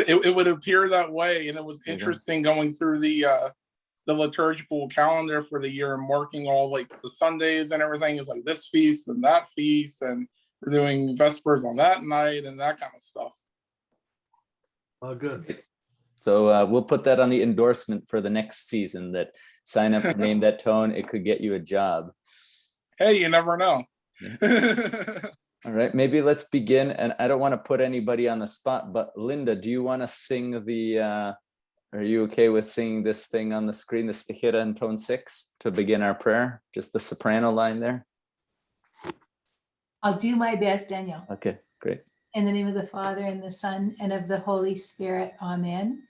It would appear that way, and it was interesting going through the liturgical calendar for the year and marking all like the Sundays and everything is like this feast and that feast, and we're doing Vespers on that night and that kind of stuff. Oh, good. So we'll put that on the endorsement for the next season, that sign up for Name That Tone. It could get you a job. Hey, you never know. Yeah. All right, maybe let's begin. And I don't want to put anybody on the spot, but Linda, do you want to sing the, are you okay with singing this thing on the screen, the Stihira in tone 6 to begin our prayer? Just the soprano line there? I'll do my best, Daniel. Okay, great. In the name of the Father, and the Son, and of the Holy Spirit. Amen.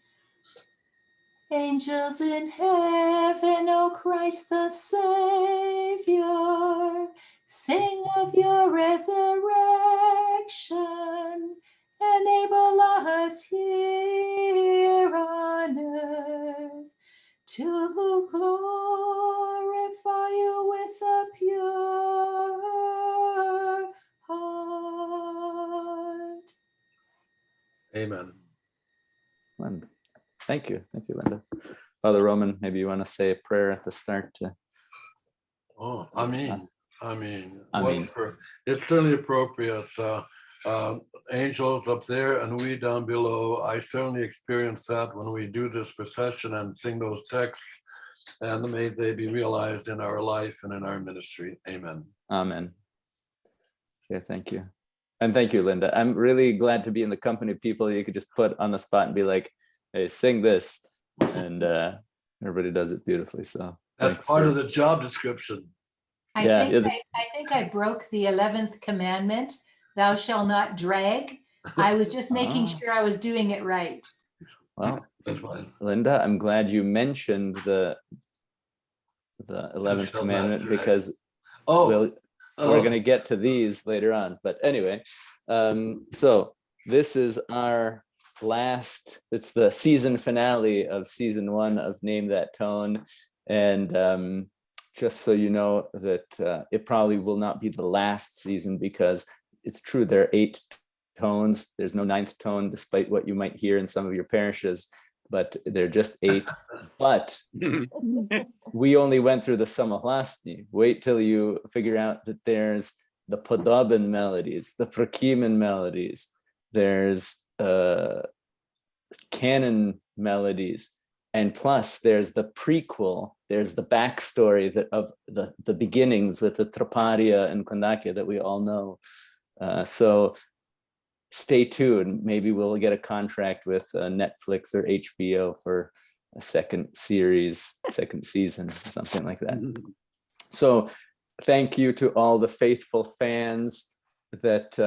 Angels in heaven, O Christ the Savior, sing of your resurrection. Enable us here on earth to glorify you with a pure heart. Amen. Linda. Thank you, Linda. Father Roman, maybe you want to say a prayer at the start to. Oh, I mean, Amen. it's certainly appropriate. Angels up there and we down below. I certainly experience that when we do this procession and sing those texts, and may they be realized in our life and in our ministry. Amen. Amen. Yeah, thank you. And thank you, Linda. I'm really glad to be in the company of people you could just put on the spot and be like, hey, sing this. And everybody does it beautifully. So that's part of the job description. I think I broke the 11th commandment, thou shalt not drag. I was just making sure I was doing it right. Well, that's fine. Linda, I'm glad you mentioned the 11th commandment, because we're going to get to these later on. But anyway, so this is our it's the season finale of season 1 of Name That Tone. And just so you know that it probably will not be the last season, because it's true, there are 8 tones. There's no 9th tone, despite what you might hear in some of your parishes, but they're just 8. But we only went through the Samahlasni. Wait till you figure out that there's the Podoban melodies, the Prakiman melodies, there's canon melodies, and plus there's the prequel, there's the backstory of the beginnings with the Traparia and Kondakya that we all know. So stay tuned. Maybe we'll get a contract with Netflix or HBO for a second season, something like that. So thank you to all the faithful fans that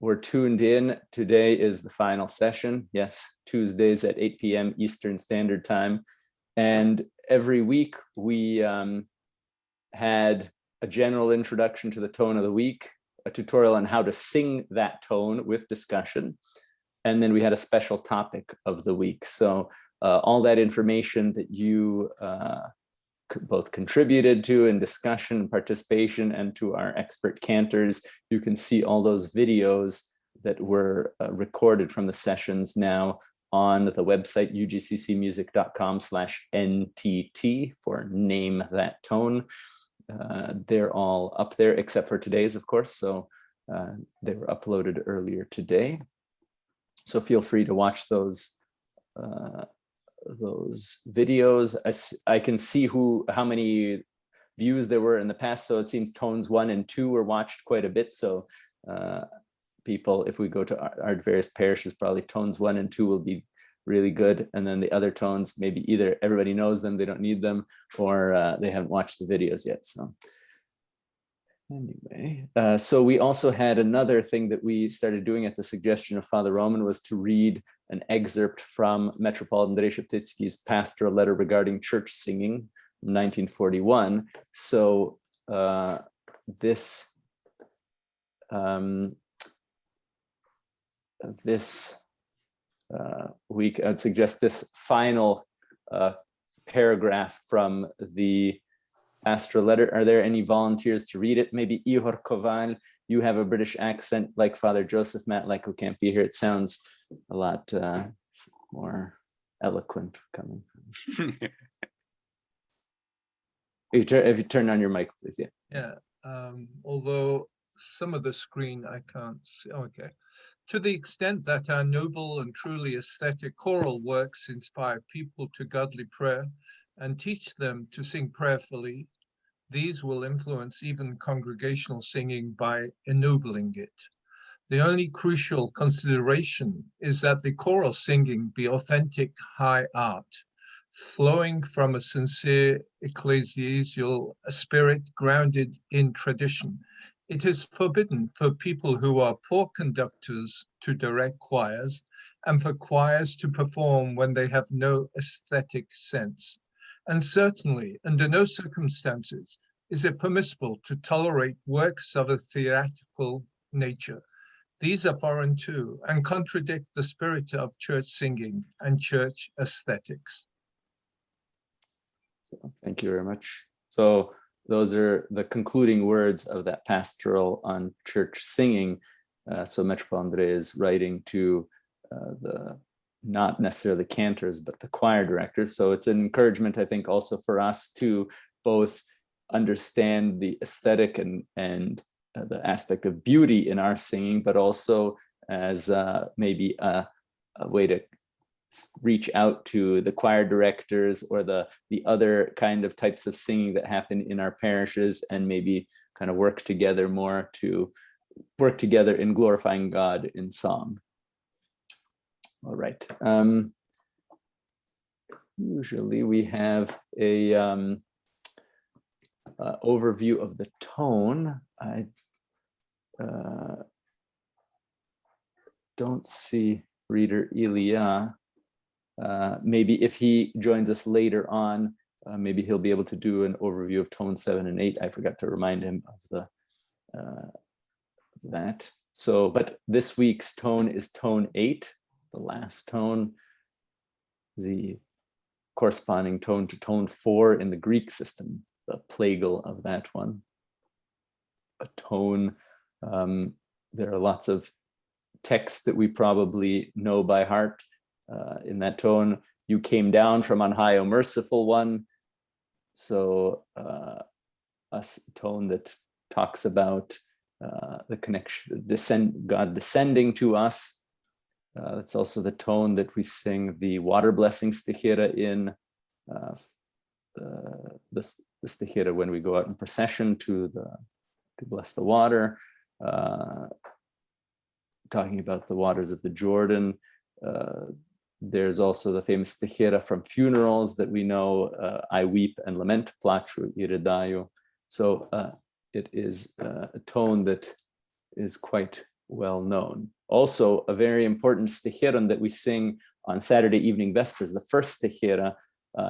were tuned in. Today is the final session. Yes, Tuesdays at 8 p.m. Eastern Standard Time. And every week we had a general introduction to the tone of the week, a tutorial on how to sing that tone with discussion. And then we had a special topic of the week. So all that information that you both contributed to in discussion and participation, and to our expert cantors, you can see all those videos that were recorded from the sessions now on the website ugccmusic.com/NTT for Name That Tone. They're all up there except for today's, of course. So they were uploaded earlier today. So feel free to watch those videos. I can see how many views there were in the past. So it seems tones 1 and 2 were watched quite a bit. So people, if we go to our various parishes, probably tones 1 and 2 will be really good. And then the other tones, maybe either everybody knows them, they don't need them, or they haven't watched the videos yet. So anyway, so we also had another thing that we started doing at the suggestion of Father Roman, was to read an excerpt from Metropolitan Andrzej Szeptycki's pastoral letter regarding church singing, 1941. So this week, I'd suggest this final paragraph from the pastoral letter. Are there any volunteers to read it? Maybe Ihor Koval, you have a British accent like Father Joseph Matlack, who can't be here. It sounds a lot more eloquent coming from. If you turn on your mic, please. Yeah. Yeah. Although some of the screen I can't see. Okay. To the extent that our noble and truly aesthetic choral works inspire people to godly prayer and teach them to sing prayerfully, these will influence even congregational singing by ennobling it. The only crucial consideration is that the choral singing be authentic high art, flowing from a sincere ecclesial spirit grounded in tradition. It is forbidden for people who are poor conductors to direct choirs and for choirs to perform when they have no aesthetic sense. And certainly, under no circumstances, is it permissible to tolerate works of a theatrical nature. These are foreign too, and contradict the spirit of church singing and church aesthetics. So, thank you very much. So those are the concluding words of that pastoral on church singing. So Maître André is writing to the not necessarily the cantors, but the choir directors. So it's an encouragement, I think, also for us to both understand the aesthetic and the aspect of beauty in our singing, but also as maybe a way to reach out to the choir directors or the other kind of types of singing that happen in our parishes, and maybe kind of work together more to work together in glorifying God in song. All right. Usually we have a overview of the tone. I don't see Reader Ilya. Maybe if he joins us later on, maybe he'll be able to do an overview of tone 7 and 8. I forgot to remind him of that. So, but this week's tone is tone 8, the last tone, the corresponding tone to tone 4 in the Greek system, the plagal of that one. A tone, there are lots of texts that we probably know by heart. In that tone, you came down from on high, O merciful one. So a tone that talks about the connection, God descending to us. It's also the tone that we sing the water blessing stichera in, the stichera when we go out in procession to bless the water, talking about the waters of the Jordan. There's also the famous stichera from funerals that we know, I weep and lament, plaču i rydaju. So it is a tone that is quite well known. Also, a very important sticheron that we sing on Saturday evening vespers, the first stichera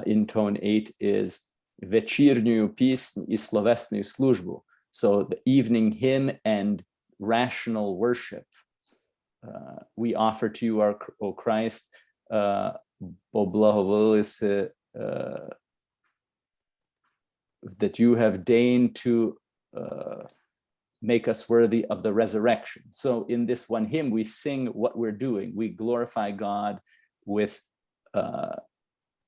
in tone 8 is večírňu písň i slovesную službu. So the evening hymn and rational worship. We offer to you, O Christ, that you have deigned to make us worthy of the resurrection. So in this one hymn, we sing what we're doing. We glorify God with an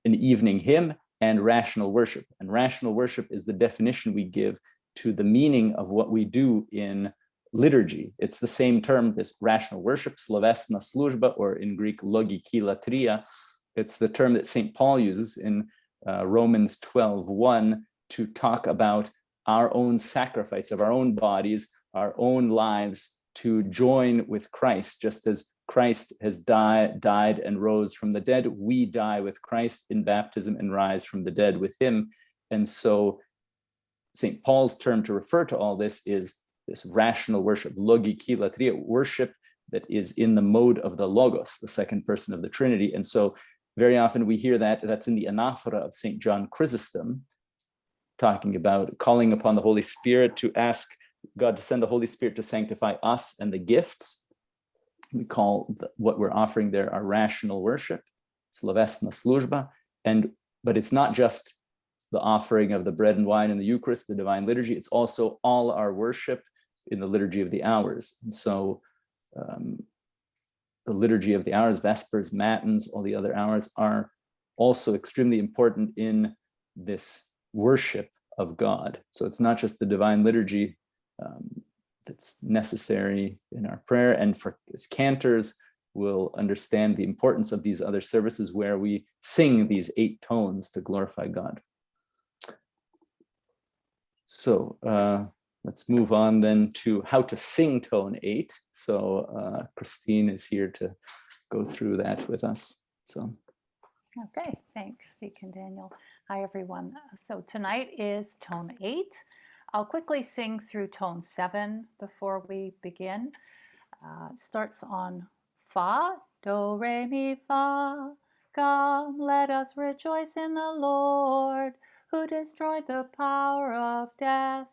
evening hymn and rational worship. And rational worship is the definition we give to the meaning of what we do in liturgy. It's the same term, this rational worship, slovesna služba, or in Greek, logiki latria. It's the term that St. Paul uses in Romans 12:1 to talk about our own sacrifice of our own bodies, our own lives, to join with Christ. Just as Christ has died and rose from the dead, we die with Christ in baptism and rise from the dead with him. And so St. Paul's term to refer to all this is this rational worship, logiki latria, worship that is in the mode of the Logos, the second person of the Trinity. And so very often we hear that's in the anaphora of St. John Chrysostom, talking about calling upon the Holy Spirit to ask God to send the Holy Spirit to sanctify us and the gifts. We call what we're offering there our rational worship, slovesna služba. But it's not just the offering of the bread and wine in the Eucharist, the divine liturgy. It's also all our worship in the Liturgy of the Hours. And so the Liturgy of the Hours, Vespers, Matins, all the other hours are also extremely important in this worship of God. So it's not just the Divine Liturgy that's necessary in our prayer, and for as cantors, we'll understand the importance of these other services where we sing these 8 tones to glorify God. So let's move on then to how to sing tone 8. So Christine is here to go through that with us. So. Okay, thanks, Deacon Daniel. Hi, everyone. So tonight is tone 8. I'll quickly sing through tone 7 before we begin. It starts on Fa, Do, Re, Mi, Fa. Come, let us rejoice in the Lord, who destroyed the power of death.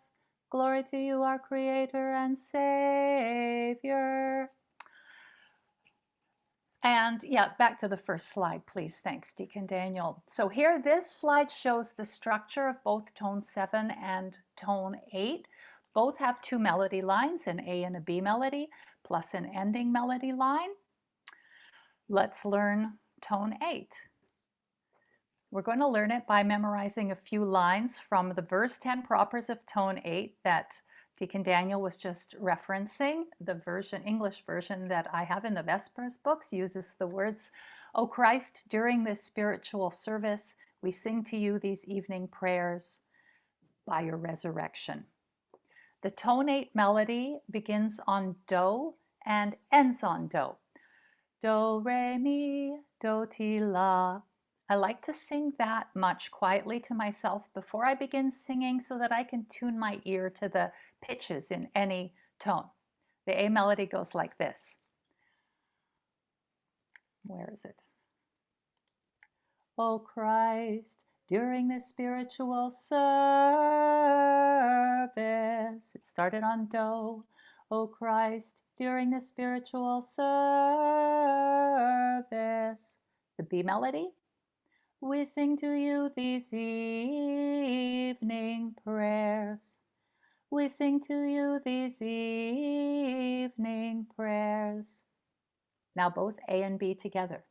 Glory to you, our Creator and Savior. And yeah, back to the first slide, please. Thanks, Deacon Daniel. So here, this slide shows the structure of both tone 7 and tone 8. Both have 2 melody lines, an A and a B melody, plus an ending melody line. Let's learn tone 8. We're going to learn it by memorizing a few lines from the verse 10 propers of tone 8 that Deacon Daniel was just referencing. The English version that I have in the Vespers books uses the words, "O Christ, during this spiritual service, we sing to you these evening prayers by your resurrection." The tone 8 melody begins on Do and ends on Do. Do, re, mi, do, ti, la. I like to sing that much quietly to myself before I begin singing so that I can tune my ear to the pitches in any tone. The A melody goes like this. Where is it? O Christ, during this spiritual service. It started on Do. O Christ, during the spiritual service. The B melody. We sing to you these evening prayers. We sing to you these evening prayers. Now both A and B together.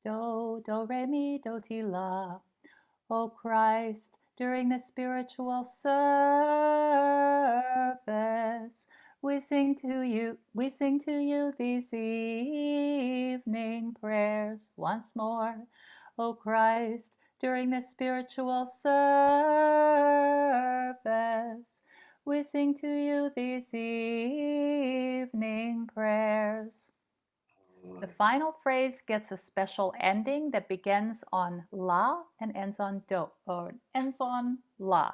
Do, do, re, mi, do, ti, la. O Christ, during the spiritual service, we sing to you these evening prayers. Once more. O Christ, during the spiritual service, we sing to you these evening prayers. The final phrase gets a special ending that begins on La and ends on Do, or ends on La.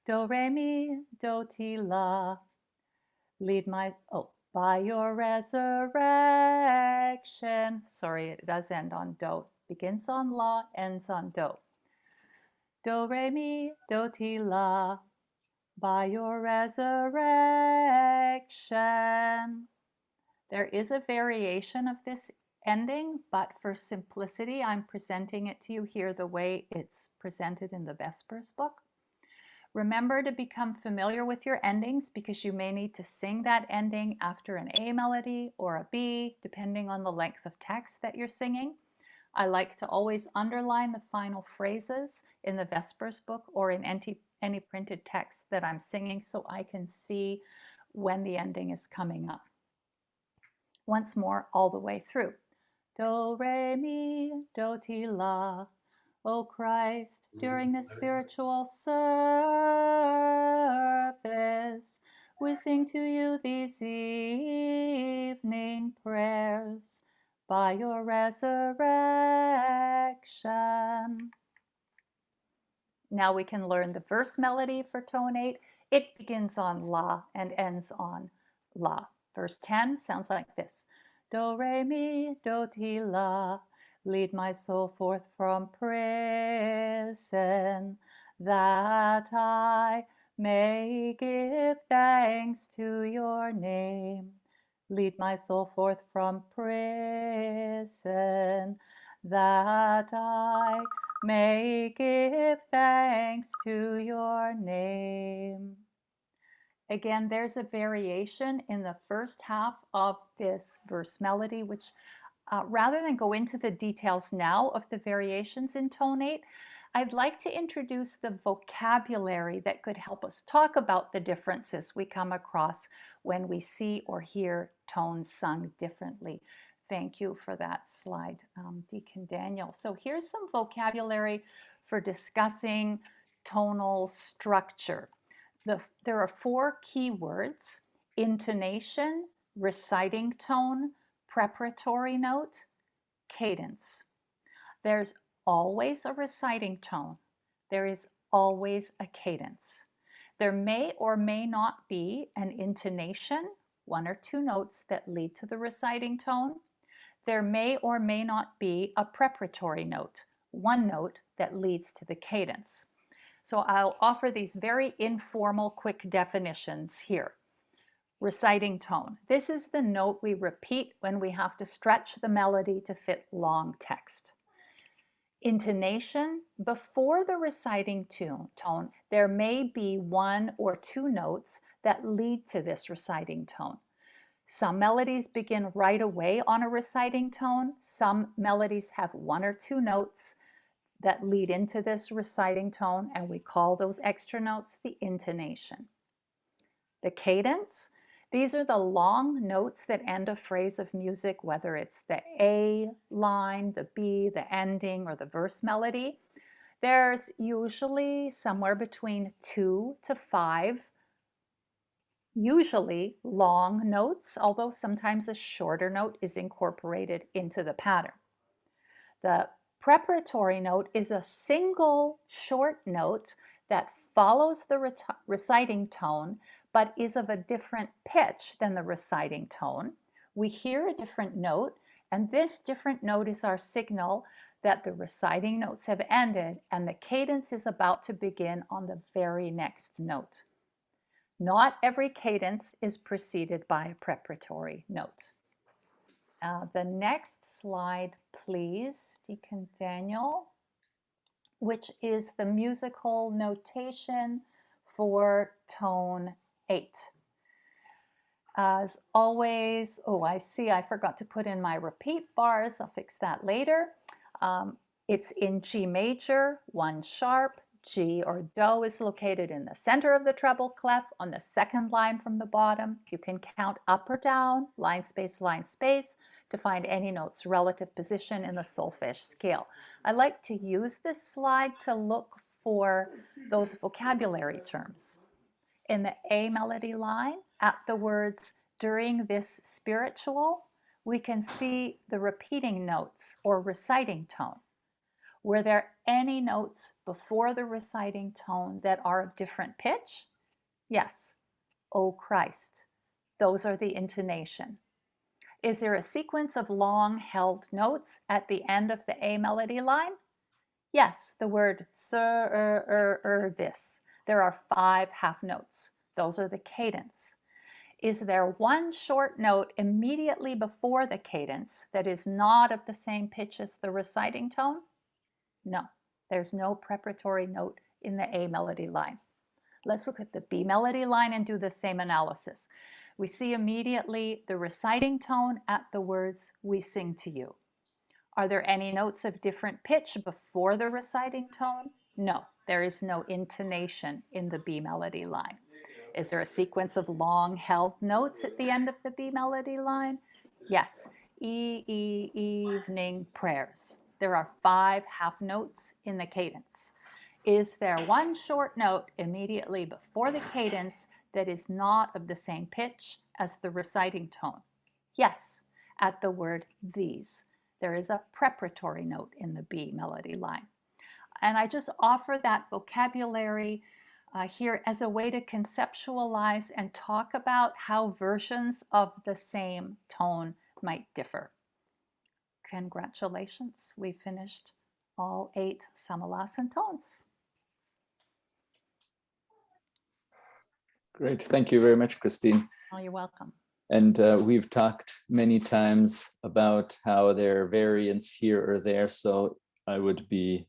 Do, re, mi, do, ti, la. By your resurrection. Sorry, it does end on Do. Begins on La, ends on Do. Do, re, mi, do, ti, la. By your resurrection. There is a variation of this ending, but for simplicity, I'm presenting it to you here the way it's presented in the Vespers book. Remember to become familiar with your endings because you may need to sing that ending after an A melody or a B, depending on the length of text that you're singing. I like to always underline the final phrases in the Vespers book or in any printed text that I'm singing so I can see when the ending is coming up. Once more, all the way through. Do, re, mi, do, ti, la. O Christ, during the spiritual service, we sing to you these evening prayers by your resurrection. Now we can learn the verse melody for tone 8. It begins on La and ends on La. Verse 10 sounds like this. Do, re, mi, do, ti, la. Lead my soul forth from prison, that I may give thanks to your name. Lead my soul forth from prison, that I may give thanks to your name. Again, there's a variation in the first half of this verse melody, which rather than go into the details now of the variations in tone 8, I'd like to introduce the vocabulary that could help us talk about the differences we come across when we see or hear tones sung differently. Thank you for that slide, Deacon Daniel. So here's some vocabulary for discussing tonal structure. There are 4 key words: intonation, reciting tone, preparatory note, cadence. There's always a reciting tone. There is always a cadence. There may or may not be an intonation, 1 or 2 notes that lead to the reciting tone. There may or may not be a preparatory note, 1 note that leads to the cadence. So I'll offer these very informal, quick definitions here. Reciting tone. This is the note we repeat when we have to stretch the melody to fit long text. Intonation. Before the reciting tone, there may be 1 or 2 notes that lead to this reciting tone. Some melodies begin right away on a reciting tone. Some melodies have 1 or 2 notes that lead into this reciting tone, and we call those extra notes the intonation. The cadence. These are the long notes that end a phrase of music, whether it's the A line, the B, the ending, or the verse melody. There's usually somewhere between 2 to 5, usually long notes, although sometimes a shorter note is incorporated into the pattern. The preparatory note is a single short note that follows the reciting tone, but is of a different pitch than the reciting tone. We hear a different note, and this different note is our signal that the reciting notes have ended and the cadence is about to begin on the very next note. Not every cadence is preceded by a preparatory note. The next slide, please, Deacon Daniel, which is the musical notation for tone 8. As always, oh, I see I forgot to put in my repeat bars. I'll fix that later. It's in G major, 1 sharp. G or Do is located in the center of the treble clef on the 2nd line from the bottom. You can count up or down, line space, to find any note's relative position in the solfege scale. I like to use this slide to look for those vocabulary terms. In the A melody line, at the words during this spiritual, we can see the repeating notes or reciting tone. Were there any notes before the reciting tone that are of different pitch? Yes. O Christ. Those are the intonation. Is there a sequence of long held notes at the end of the A melody line? Yes, the word sir, this. There are 5 half notes. Those are the cadence. Is there 1 short note immediately before the cadence that is not of the same pitch as the reciting tone? No, there's no preparatory note in the A melody line. Let's look at the B melody line and do the same analysis. We see immediately the reciting tone at the words, we sing to you. Are there any notes of different pitch before the reciting tone? No, there is no intonation in the B melody line. Is there a sequence of long held notes at the end of the B melody line? Yes, evening prayers. There are 5 half notes in the cadence. Is there 1 short note immediately before the cadence that is not of the same pitch as the reciting tone? Yes, at the word these. There is a preparatory note in the B melody line. And I just offer that vocabulary here as a way to conceptualize and talk about how versions of the same tone might differ. Congratulations, we finished all 8 Samalasan tones. Great, thank you very much, Christine. Oh, you're welcome. And we've talked many times about how there are variants here or there, so I would be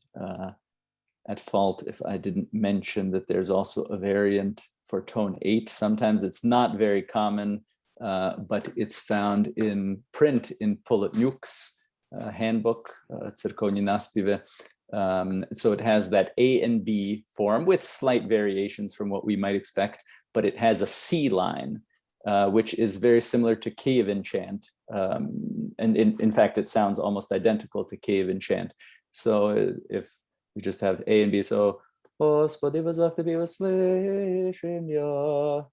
at fault if I didn't mention that there's also a variant for tone 8. Sometimes it's not very common, but it's found in print in Polotnyuk's handbook, Церковні наспіви. So it has that A and B form with slight variations from what we might expect, but it has a C line, which is very similar to Kievan chant. And in fact, it sounds almost identical to Kievan chant. So if we just have A and B, so Господи, возвахти би услышим я,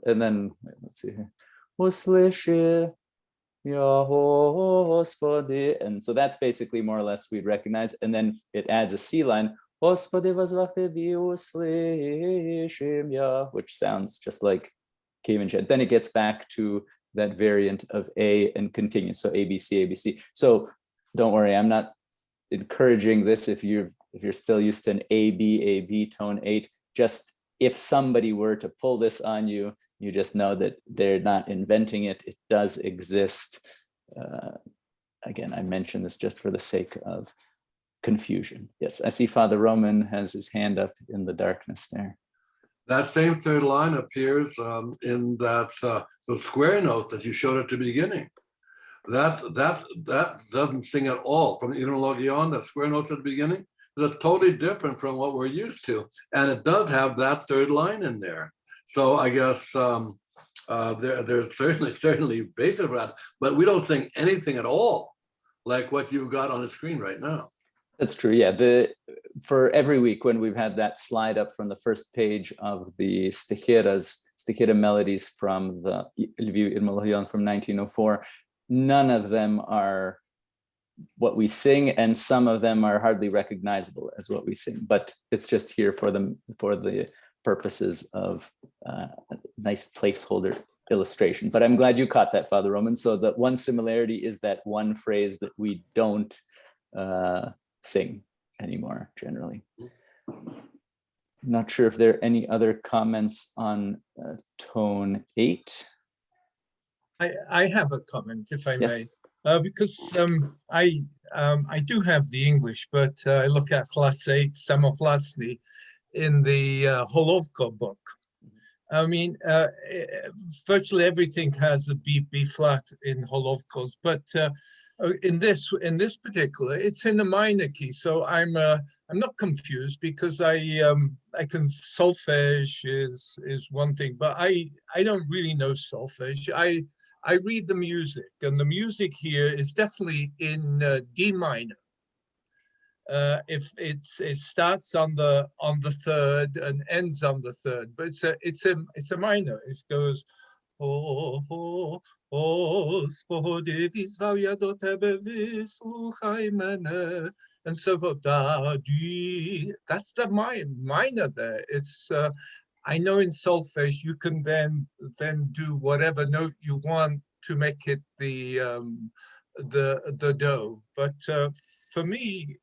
and then let's see here, услыши я, Господи, and so that's basically more or less we'd recognize, and then it adds a C line, Господи, возвахти би услышим я, which sounds just like Kievan chant. Then it gets back to that variant of A and continues, so ABC, ABC. So don't worry, I'm not encouraging this if you're still used to an A, B, tone 8. Just if somebody were to pull this on you, you just know that they're not inventing it. It does exist. Again, I mention this just for the sake of confusion. Yes, I see Father Roman has his hand up in the darkness there. That same third line appears in that the square note that you showed at the beginning. That doesn't sing at all from Hymnologion, the square notes at the beginning. They're totally different from what we're used to. And it does have that third line in there. So I guess there's certainly basis for that, but we don't sing anything at all like what you've got on the screen right now. That's true. Yeah, for every week when we've had that slide up from the first page of the Stichira melodies from the Lviv Hymnologion from 1904, none of them are what we sing, and some of them are hardly recognizable as what we sing. But it's just here for the purposes of a nice placeholder illustration. But I'm glad you caught that, Father Roman. So the one similarity is that one phrase that we don't sing anymore generally. Not sure if there are any other comments on tone 8. I have a comment, if I Yes. may, because I do have the English, but I look at class 8, Samohlasny, in the Holovko book. I mean, virtually everything has a B flat in Holovkos, but in this particular, it's in a minor key. So I'm not confused because I can solfege is one thing, but I don't really know solfege. I read the music, and the music here is definitely in D minor. If it starts on the third and ends on the third, but it's a minor. It goes and so that's the minor there. It's I know in solfege you can then do whatever note you want to make it the do, but for me,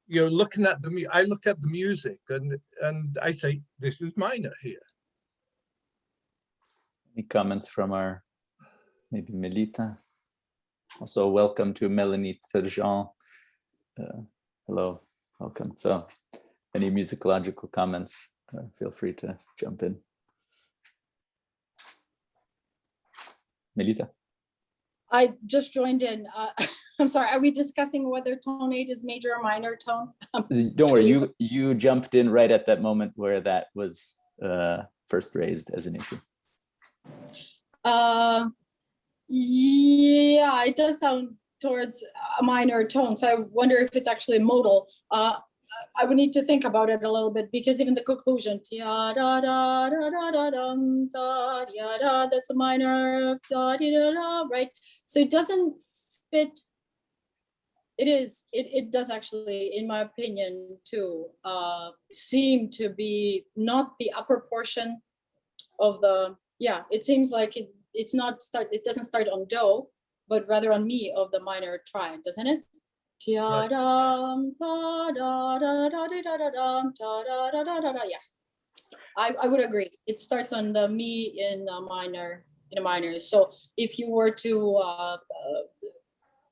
you know, looking at I look at the music and I say this is minor here. Any comments from our maybe Melita? Also, welcome to Melanie Turgeon. Hello, welcome. So, any musicological comments? Feel free to jump in. Melita. I just joined in. I'm sorry, are we discussing whether tone 8 is major or minor tone? Don't worry, you jumped in right at that moment where that was first raised as an issue. Yeah, it does sound towards a minor tone. So I wonder if it's actually modal. I would need to think about it a little bit, because even the conclusion, that's a minor, right? So it doesn't fit. It does actually, in my opinion, to seem to be not the upper portion of the, yeah, it seems like it doesn't start on do, but rather on mi of the minor triad, doesn't it? Yes. I would agree. It starts on the mi in a minor, So if you were to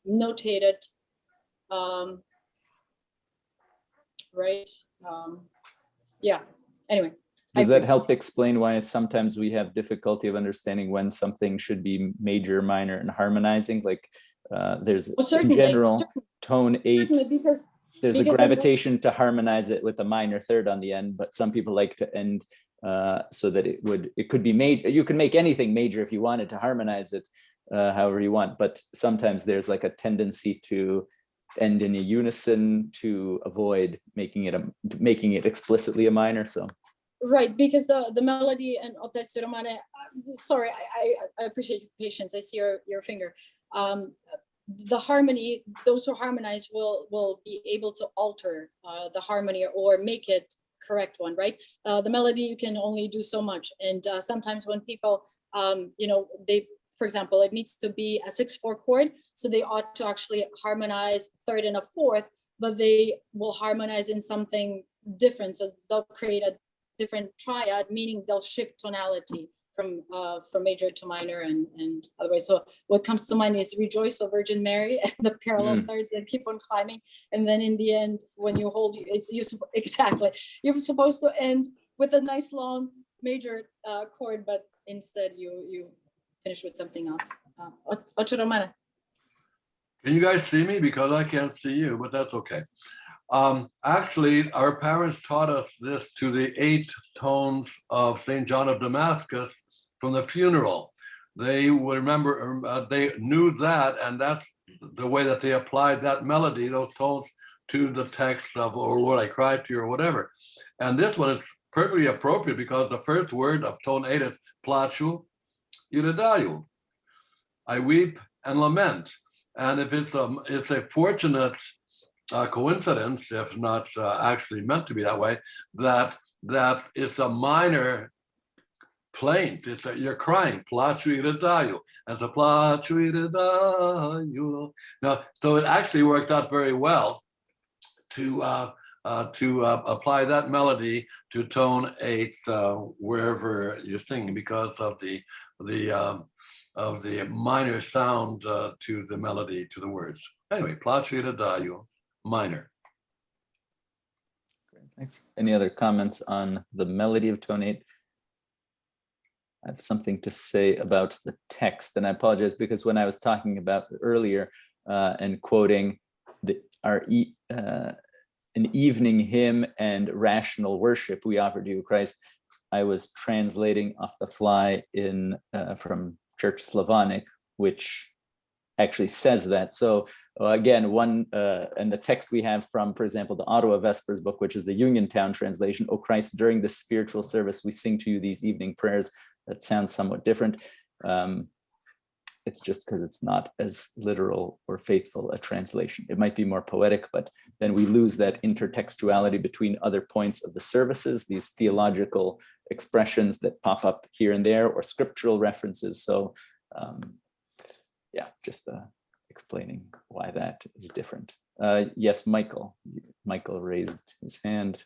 notate it, right? Yeah, anyway. I Does that agree. help explain why sometimes we have difficulty of understanding when something should be major, minor, and harmonizing? Like there's Well, in certainly, general tone 8. certainly, There's a because then what- gravitation to harmonize it with a minor third on the end, but some people like to end so that it could be made. You can make anything major if you wanted to harmonize it however you want, but sometimes there's like a tendency to end in a unison to avoid making it explicitly a minor. So. Right, because the melody and Otetsu Romane, sorry, I appreciate your patience. I see your finger. The harmony, those who harmonize will be able to alter the harmony or make it correct one, right? The melody, you can only do so much. And sometimes when people, for example, it needs to be a 6/4 chord, so they ought to actually harmonize third and a fourth, but they will harmonize in something different. So they'll create a different triad, meaning they'll shift tonality from major to minor and otherwise. So what comes to mind is Rejoice, O Virgin Mary, and the parallel thirds that keep on climbing. And then in the end, when you hold, exactly, you're supposed to end with a nice long major chord, but instead you finish with something else. Ocho Romana. Can you guys see me? Because I can't see you, but that's okay. Actually, our parents taught us this to the 8 tones of St. John of Damascus from the funeral. They would remember, they knew that, and that's the way that they applied that melody, those tones, to the text of, "Oh Lord, I cried to you," or whatever. And this one is perfectly appropriate because the first word of tone 8 is plachu iridayu. I weep and lament. And if it's a fortunate coincidence, if not actually meant to be that way, that it's a minor plaint. It's you're crying, plachu iridayu, as a plachu iridayu. Now, so it actually worked out very well to apply that melody to tone 8 wherever you're singing, because of the minor sound to the melody, to the words. Anyway, plachu iridayu, minor. Great, thanks. Any other comments on the melody of tone 8? I have something to say about the text, and I apologize because when I was talking about earlier and quoting an evening hymn and rational worship we offer to you, Christ, I was translating off the fly from Church Slavonic, which actually says that. So again, and the text we have from, for example, the Ottawa Vespers book, which is the Uniontown translation, "O Christ, during the spiritual service, we sing to you these evening prayers." That sounds somewhat different. It's just because it's not as literal or faithful a translation. It might be more poetic, but then we lose that intertextuality between other points of the services, these theological expressions that pop up here and there, or scriptural references. So yeah, just explaining why that is different. Yes, Michael. Michael raised his hand.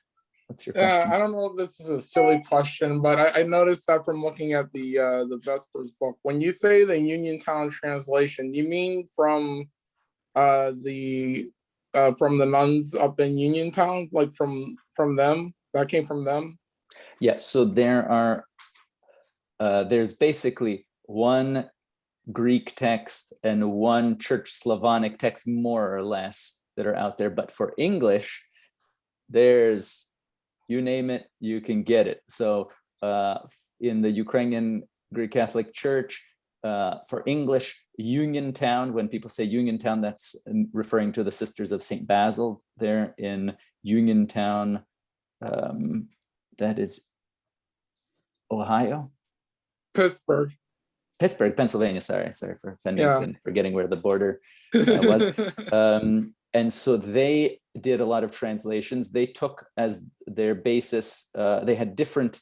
What's your question? I don't know if this is a silly question, but I noticed that from looking at the Vespers book, when you say the Uniontown translation, you mean from the nuns up in Uniontown, like from them? That came from them? Yeah, so there's basically one Greek text and one Church Slavonic text, more or less, that are out there. But for English, there's, you name it, you can get it. So in the Ukrainian Greek Catholic Church, for English, Uniontown, when people say Uniontown, that's referring to the Sisters of St. Basil there in Uniontown. That is Ohio? Pittsburgh, Pennsylvania. Sorry for offending and forgetting where the border was. And so they did a lot of translations. They took as their basis, they had different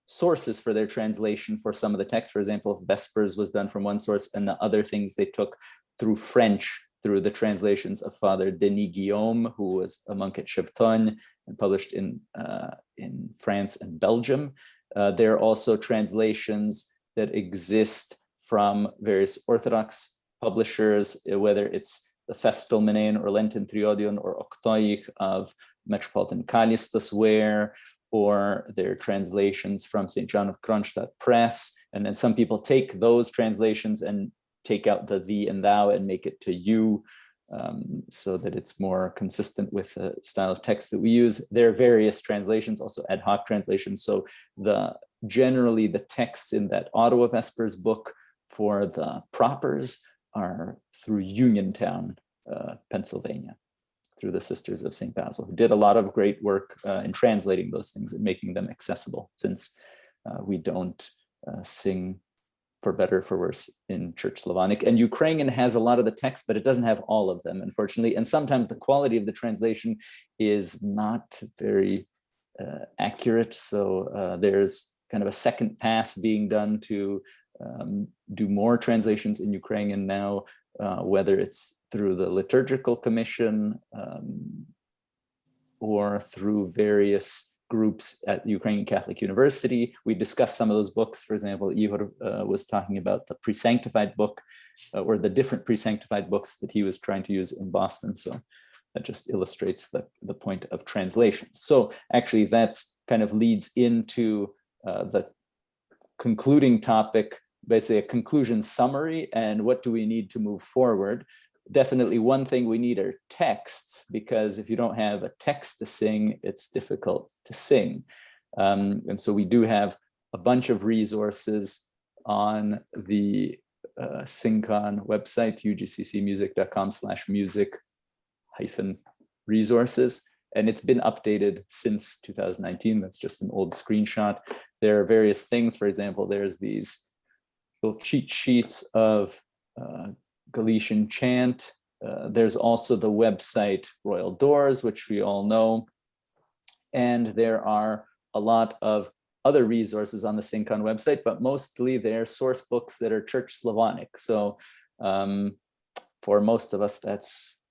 sources for their translation for some of the texts. For example, Vespers was done from one source, and the other things they took through French, through the translations of Father Denis Guillaume, who was a monk at Chevton and published in France and Belgium. There are also translations that exist from various Orthodox publishers, whether it's the Festal Menaean or Lenten Triodion or Octoich of Metropolitan Kallistos Ware, or their translations from St. John of Kronstadt Press. And then some people take those translations and take out the thee and thou and make it to you, so that it's more consistent with the style of text that we use. There are various translations, also ad hoc translations. So generally the texts in that Ottawa Vespers book for the propers are through Uniontown, Pennsylvania, through the Sisters of St. Basil, who did a lot of great work in translating those things and making them accessible, since we don't sing, for better or for worse, in Church Slavonic. And Ukrainian has a lot of the text, but it doesn't have all of them, unfortunately. And sometimes the quality of the translation is not very accurate. So there's kind of a second pass being done to do more translations in Ukrainian now, whether it's through the Liturgical Commission or through various groups at Ukrainian Catholic University. We discussed some of those books. For example, Ihor was talking about the pre-sanctified book, or the different pre-sanctified books that he was trying to use in Boston. So that just illustrates the point of translations. So actually that's kind of leads into the concluding topic, basically a conclusion summary, and what do we need to move forward. Definitely one thing we need are texts, because if you don't have a text to sing, it's difficult to sing. And so we do have a bunch of resources on the SingCon website, ugccmusic.com/music-resources. And it's been updated since 2019. That's just an old screenshot. There are various things. For example, there's these little cheat sheets of Galician chant. There's also the website Royal Doors, which we all know. And there are a lot of other resources on the SingCon website, but mostly they're source books that are Church Slavonic. So for most of us, that's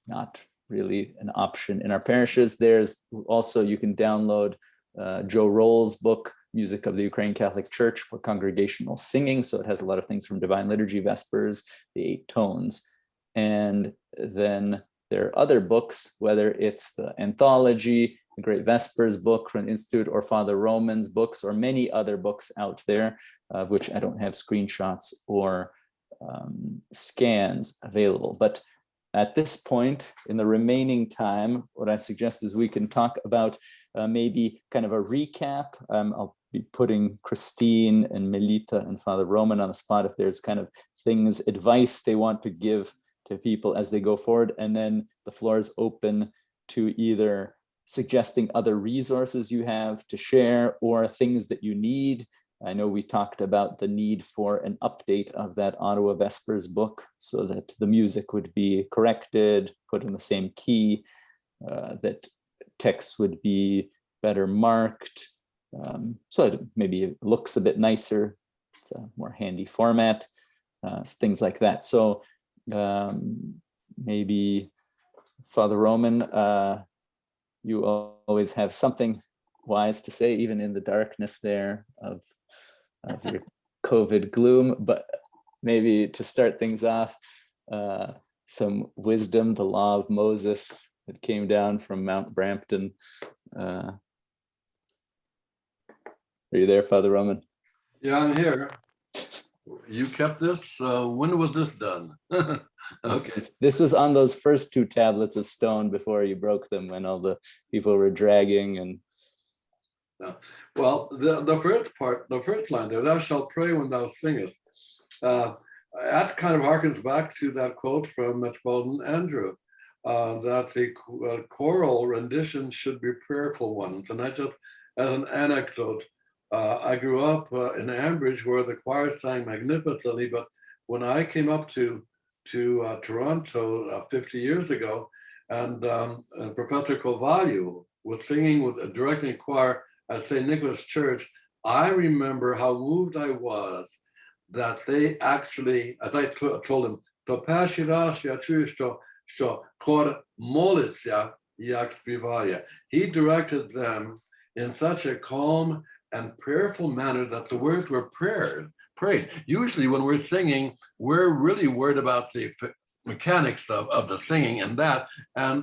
not really an option in our parishes. There's also, you can download Joe Roll's book, Music of the Ukrainian Catholic Church, for congregational singing. So it has a lot of things from Divine Liturgy, Vespers, the 8 tones. And then there are other books, whether it's the anthology, the Great Vespers book from the Institute, or Father Roman's books, or many other books out there, of which I don't have screenshots or scans available. But at this point, in the remaining time, what I suggest is we can talk about maybe kind of a recap. I'll be putting Christine and Melita and Father Roman on the spot if there's kind of things, advice they want to give to people as they go forward. And then the floor is open to either suggesting other resources you have to share or things that you need. I know we talked about the need for an update of that Ottawa Vespers book so that the music would be corrected, put in the same key, that text would be better marked, so it maybe looks a bit nicer. It's a more handy format, things like that. So maybe Father Roman, you always have something wise to say, even in the darkness there of your COVID gloom, but maybe to start things off, some wisdom, the law of Moses that came down from Mount Brampton. Are you there, Father Roman? Yeah, I'm here. You kept this? When was this done? Okay. This was on those first 2 tablets of stone before you broke them, when all the people were dragging and. Well, the first part, the first line there, thou shalt pray when thou singest. That kind of harkens back to that quote from Metropolitan Andrew, that the choral renditions should be prayerful ones. And I just, as an anecdote, I grew up in Ambridge where the choir sang magnificently, but when I came up to Toronto 50 years ago, and Professor Kovalyou was singing with a directing choir at St. Nicholas Church, I remember how moved I was that they actually, as I told him, to pashiras что chor molitsia jak spivaya. He directed them in such a calm and prayerful manner that the words were prayed. Usually when we're singing, we're really worried about the mechanics of the singing and that, and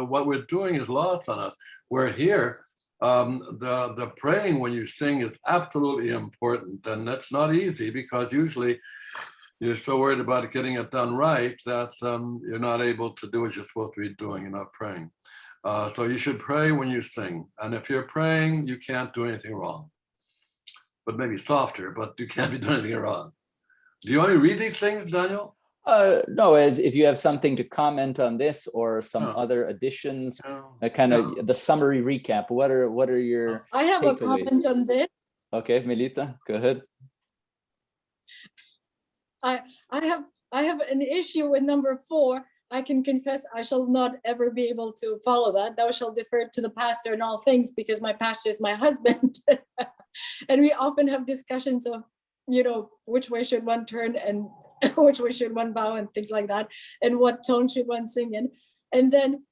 what we're doing is lost on us. We're here. The praying when you sing is absolutely important, and that's not easy because usually you're so worried about getting it done right that you're not able to do what you're supposed to be doing. You're not praying. So you should pray when you sing. And if you're praying, you can't do anything wrong. But maybe softer, but you can't be doing anything wrong. Do you only read these things, Daniel? No, if you have something to comment on this or some other additions, kind of the summary recap, what are your I have a takeaways? comment on this. Okay, Melita, go ahead. I have an issue with number 4. I can confess I shall not ever be able to follow that. Thou shalt defer to the pastor in all things, because my pastor is my husband. And we often have discussions of, which way should one turn and which way should one bow and things like that, and what tone should one sing in. And then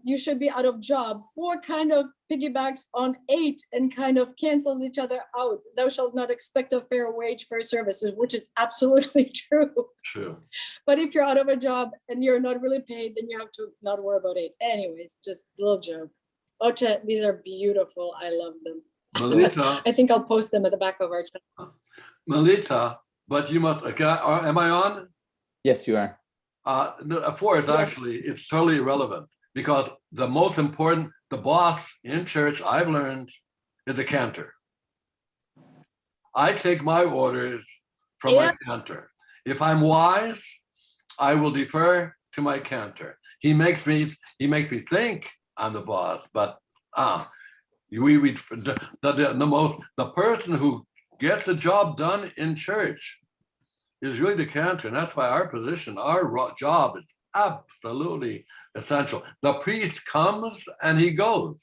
you should be out of job. 4 kind of piggybacks on 8 and kind of cancels each other out. Thou shalt not expect a fair wage for services, which is absolutely true. True. But if you're out of a job and you're not really paid, then you have to not worry about it. Anyways, just a little joke. Ocha, these are beautiful. I love them. Melita, I think I'll post them at the back of our channel. Melita, but you must, okay, am I on? Yes, you are. 4 is Yes. actually, it's totally irrelevant because the most important, the boss in church, I've learned, is the cantor. I take my orders from my cantor. If I'm wise, I will defer to my cantor. He makes me think I'm the boss, but the person who gets the job done in church is really the cantor, and that's why our position, our job is absolutely essential. The priest comes and he goes,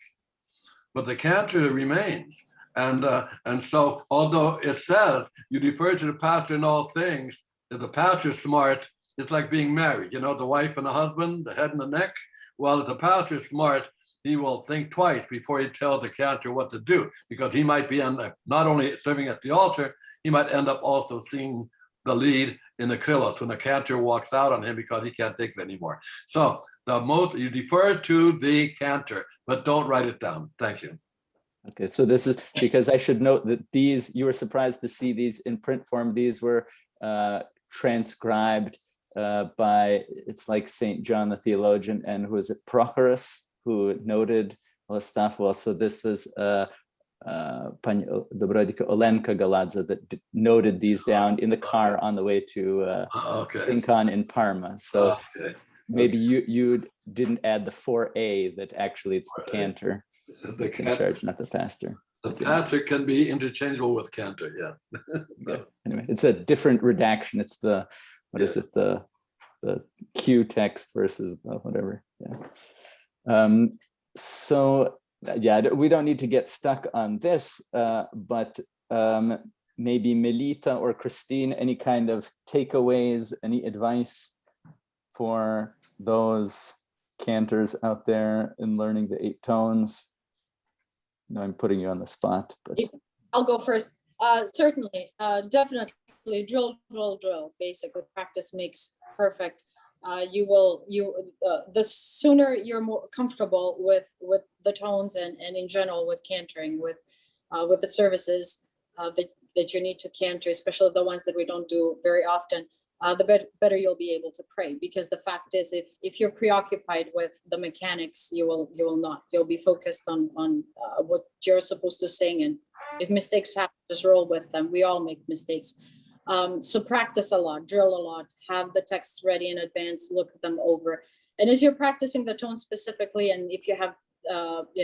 but the cantor remains. And so, although it says you defer to the pastor in all things, if the pastor's smart, it's like being married. The wife and the husband, the head and the neck. Well, if the pastor's smart, he will think twice before he tells the cantor what to do, because he might be not only serving at the altar, he might end up also singing the lead in the krillos when the cantor walks out on him because he can't take it anymore. So you defer to the cantor, but don't write it down. Thank you. Okay, so this is because I should note that you were surprised to see these in print form. These were transcribed by, it's like St. John the theologian, and who is it, Prochorus, who noted all this stuff. Well, so this was Pani Dobrodika Olenka Galadze that noted these down in the car on the way to FinCon in Parma. So maybe you didn't add the 4A that actually it's the cantor that's in charge, not the pastor. The pastor can be interchangeable with cantor, yeah. Anyway, it's a different redaction. It's the, what is it? The Q text versus the whatever. Yeah. So yeah, we don't need to get stuck on this, but maybe Melita or Christine, any kind of takeaways, any advice for those cantors out there in learning the 8 tones? I'm putting you on the spot, but I'll go first. Certainly, definitely drill. Basically, practice makes perfect. The sooner you're more comfortable with the tones and in general with cantering, with the services that you need to cantor, especially the ones that we don't do very often, the better you'll be able to pray. Because the fact is, if you're preoccupied with the mechanics, you will not. You'll be focused on what you're supposed to sing, and if mistakes happen, just roll with them. We all make mistakes. So practice a lot, drill a lot, have the texts ready in advance, look them over. And as you're practicing the tone specifically, and if you have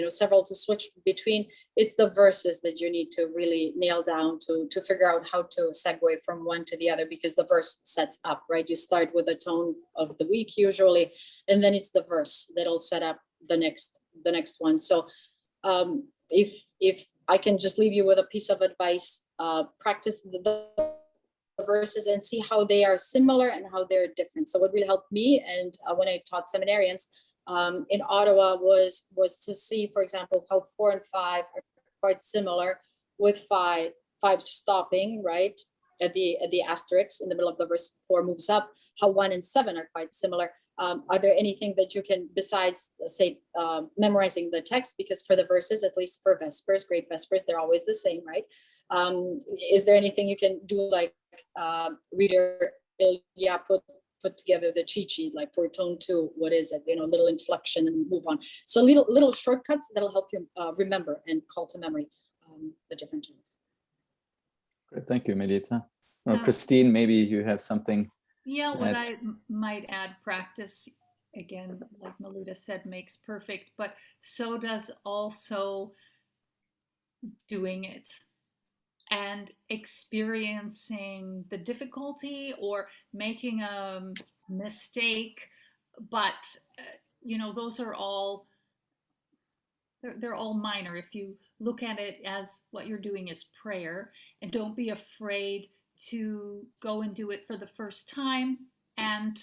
several to switch between, it's the verses that you need to really nail down to figure out how to segue from one to the other, because the verse sets up, right? You start with the tone of the week usually, and then it's the verse that'll set up the next one. So if I can just leave you with a piece of advice, practice the verses and see how they are similar and how they're different. So what really helped me, and when I taught seminarians in Ottawa, was to see, for example, how 4 and 5 are quite similar, with 5 stopping right at the asterisk in the middle of the verse. 4 moves up, how 1 and 7 are quite similar. Are there anything that you can, besides say memorizing the text, because for the verses, at least for Vespers, great Vespers, they're always the same, right? Is there anything you can do, like reader Ilya put together the cheat sheet, like for tone 2, what is it? You know, little inflection and move on. So little shortcuts that'll help you remember and call to memory the different tones. Great, thank you, Melita. Well, Uh, Christine, maybe you have something. Yeah, to what add. I might add, practice, again, like Melita said, makes perfect, but so does also doing it and experiencing the difficulty or making a mistake. But, you know, those are all, they're all minor. If you look at it as what you're doing is prayer, and don't be afraid to go and do it for the first time, and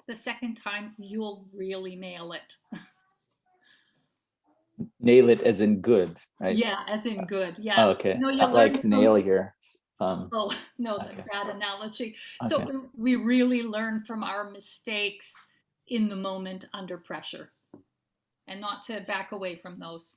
the second time you'll really nail it. Nail it as in good, right? Yeah, as in good. Oh, Yeah. okay. No, you Not learn like from- nail here. Oh, no, Okay. that's bad analogy. Okay. So we really learn from our mistakes in the moment under pressure, and not to back away from those.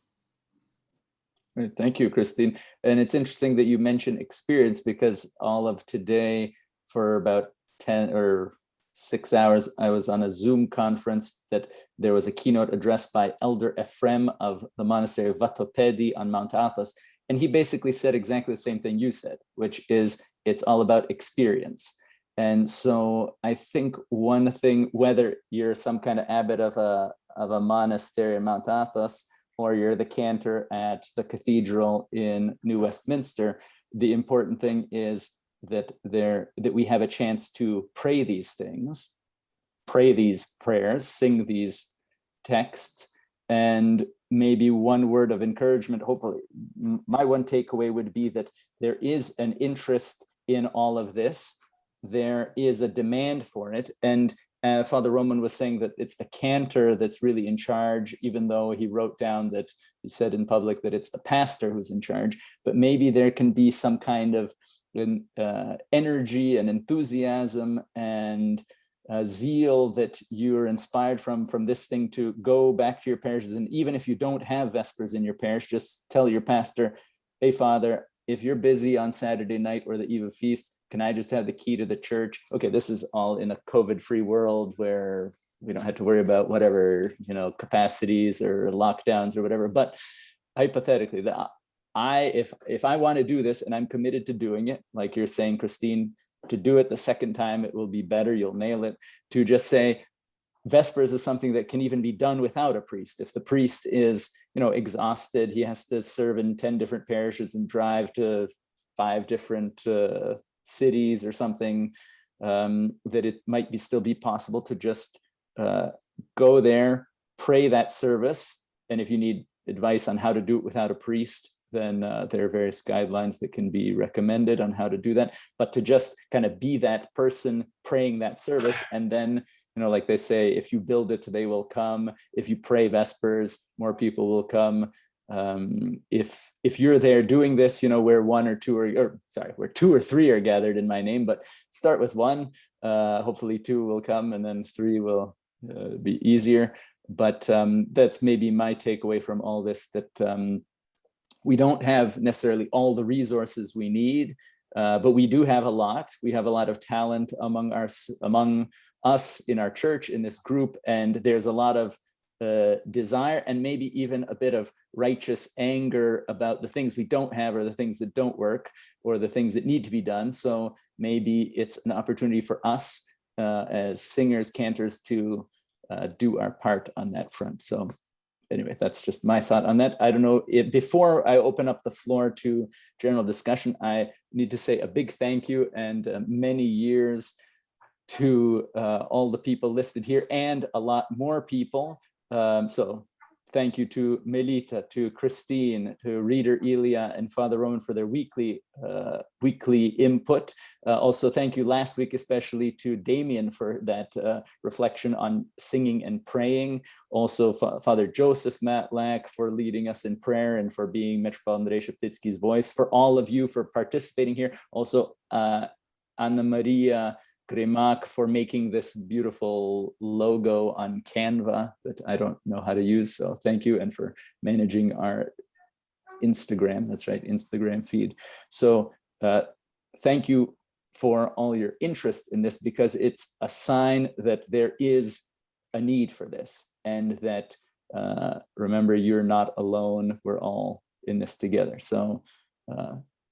Great, thank you, Christine. And it's interesting that you mentioned experience, because all of today, for about 10 or 6 hours, I was on a Zoom conference that there was a keynote address by Elder Ephraim of the monastery of Vatopedi on Mount Athos. And he basically said exactly the same thing you said, which is it's all about experience. And so I think one thing, whether you're some kind of abbot of a monastery in Mount Athos, or you're the cantor at the cathedral in New Westminster, the important thing is that we have a chance to pray these things, pray these prayers, sing these texts, and maybe one word of encouragement. Hopefully, my one takeaway would be that there is an interest in all of this. There is a demand for it, and Father Roman was saying that it's the cantor that's really in charge, even though he wrote down that he said in public that it's the pastor who's in charge. But maybe there can be some kind of energy and enthusiasm and zeal that you're inspired from this thing to go back to your parishes. And even if you don't have Vespers in your parish, just tell your pastor, hey, Father, if you're busy on Saturday night or the eve of feast, can I just have the key to the church? Okay, this is all in a COVID-free world where we don't have to worry about whatever, capacities or lockdowns or whatever. But hypothetically, if I want to do this and I'm committed to doing it, like you're saying, Christine, to do it the second time, it will be better, you'll nail it. To just say, Vespers is something that can even be done without a priest. If the priest is, exhausted, he has to serve in 10 different parishes and drive to 5 different cities or something, that it might still be possible to just go there, pray that service. And if you need advice on how to do it without a priest, then there are various guidelines that can be recommended on how to do that. But to just kind of be that person praying that service, and then, like they say, if you build it, they will come. If you pray Vespers, more people will come. If you're there doing this, where 1 or 2 where 2 or 3 are gathered in my name, but start with 1, hopefully 2 will come, and then 3 will be easier. But that's maybe my takeaway from all this, that we don't have necessarily all the resources we need, but we do have a lot. We have a lot of talent among us in our church, in this group, and there's a lot of desire and maybe even a bit of righteous anger about the things we don't have, or the things that don't work, or the things that need to be done. So maybe it's an opportunity for us as singers, cantors, to do our part on that front. So anyway, that's just my thought on that. I don't know, before I open up the floor to general discussion, I need to say a big thank you and many years to all the people listed here, and a lot more people. So thank you to Melita, to Christine, to Reader Ilya, and Father Roman for their weekly input. Also, thank you last week, especially to Damien for that reflection on singing and praying. Also, Father Joseph Matlack for leading us in prayer and for being Metropolitan Andrei Sheptytsky's voice. For all of you for participating here. Also, Anna Maria Grimak for making this beautiful logo on Canva that I don't know how to use. So thank you. And for managing our Instagram, that's right, Instagram feed. So thank you for all your interest in this, because it's a sign that there is a need for this, and that remember, you're not alone. We're all in this together. So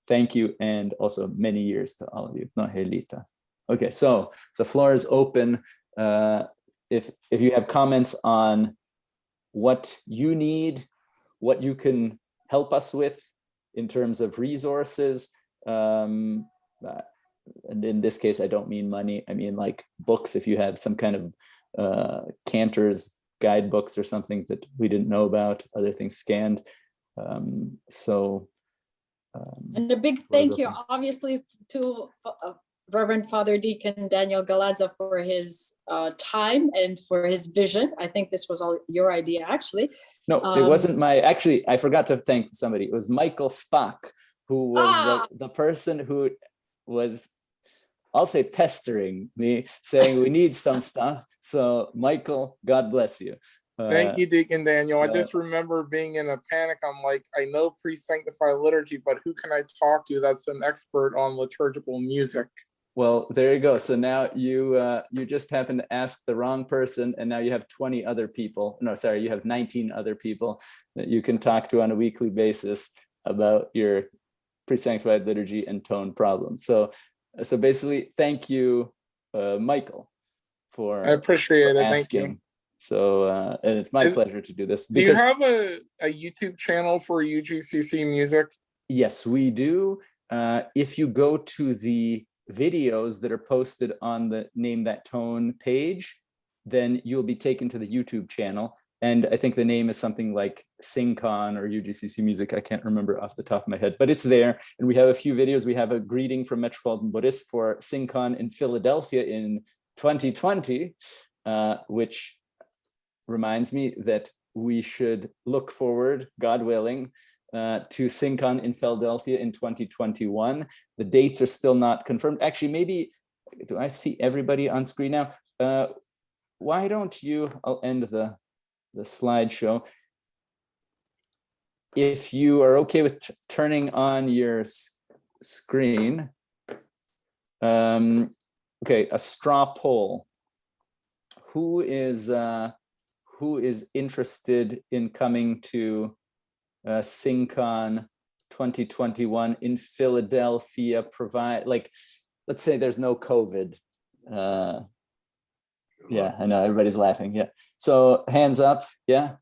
thank you, and also many years to all of you. No, Helita. Okay, so the floor is open. If you have comments on what you need, what you can help us with in terms of resources, and in this case, I don't mean money. I mean like books. If you have some kind of Cantor's guidebooks or something that we didn't know about, other things scanned. And a big thank you, obviously, to Reverend Father Deacon Daniel Galadza for his time and for his vision. I think this was all your idea, actually. No, it wasn't my, actually, I forgot to thank somebody. It was Michael Spock, who was the person who was, I'll say, pestering me, saying we need some stuff. So Michael, God bless you. Thank you, Deacon Daniel. I just remember being in a panic. I'm like, I know pre-sanctified liturgy, but who can I talk to that's an expert on liturgical music? Well, there you go. So now you just happen to ask the wrong person, and now you have 20 other people. No, sorry, you have 19 other people that you can talk to on a weekly basis about your pre-sanctified liturgy and tone problems. So basically, thank you, Michael, for I appreciate it. asking. Thank you. So and it's my pleasure to do this. Do you have a YouTube channel for UGCC music? Yes, we do. If you go to the videos that are posted on the Name That Tone page, then you'll be taken to the YouTube channel. And I think the name is something like SingCon or UGCC Music. I can't remember off the top of my head, but it's there. And we have a few videos. We have a greeting from Metropolitan Buddhist for SingCon in Philadelphia in 2020, which reminds me that we should look forward, God willing, to SingCon in Philadelphia in 2021. The dates are still not confirmed. Actually, maybe, do I see everybody on screen now? Why don't you, I'll end the slideshow. If you are okay with turning on your screen. Okay, a straw poll. Who is interested in coming to SingCon 2021 in Philadelphia? Provide, like, let's say there's no COVID. Yeah, I know everybody's laughing. Yeah, so hands up. Yeah,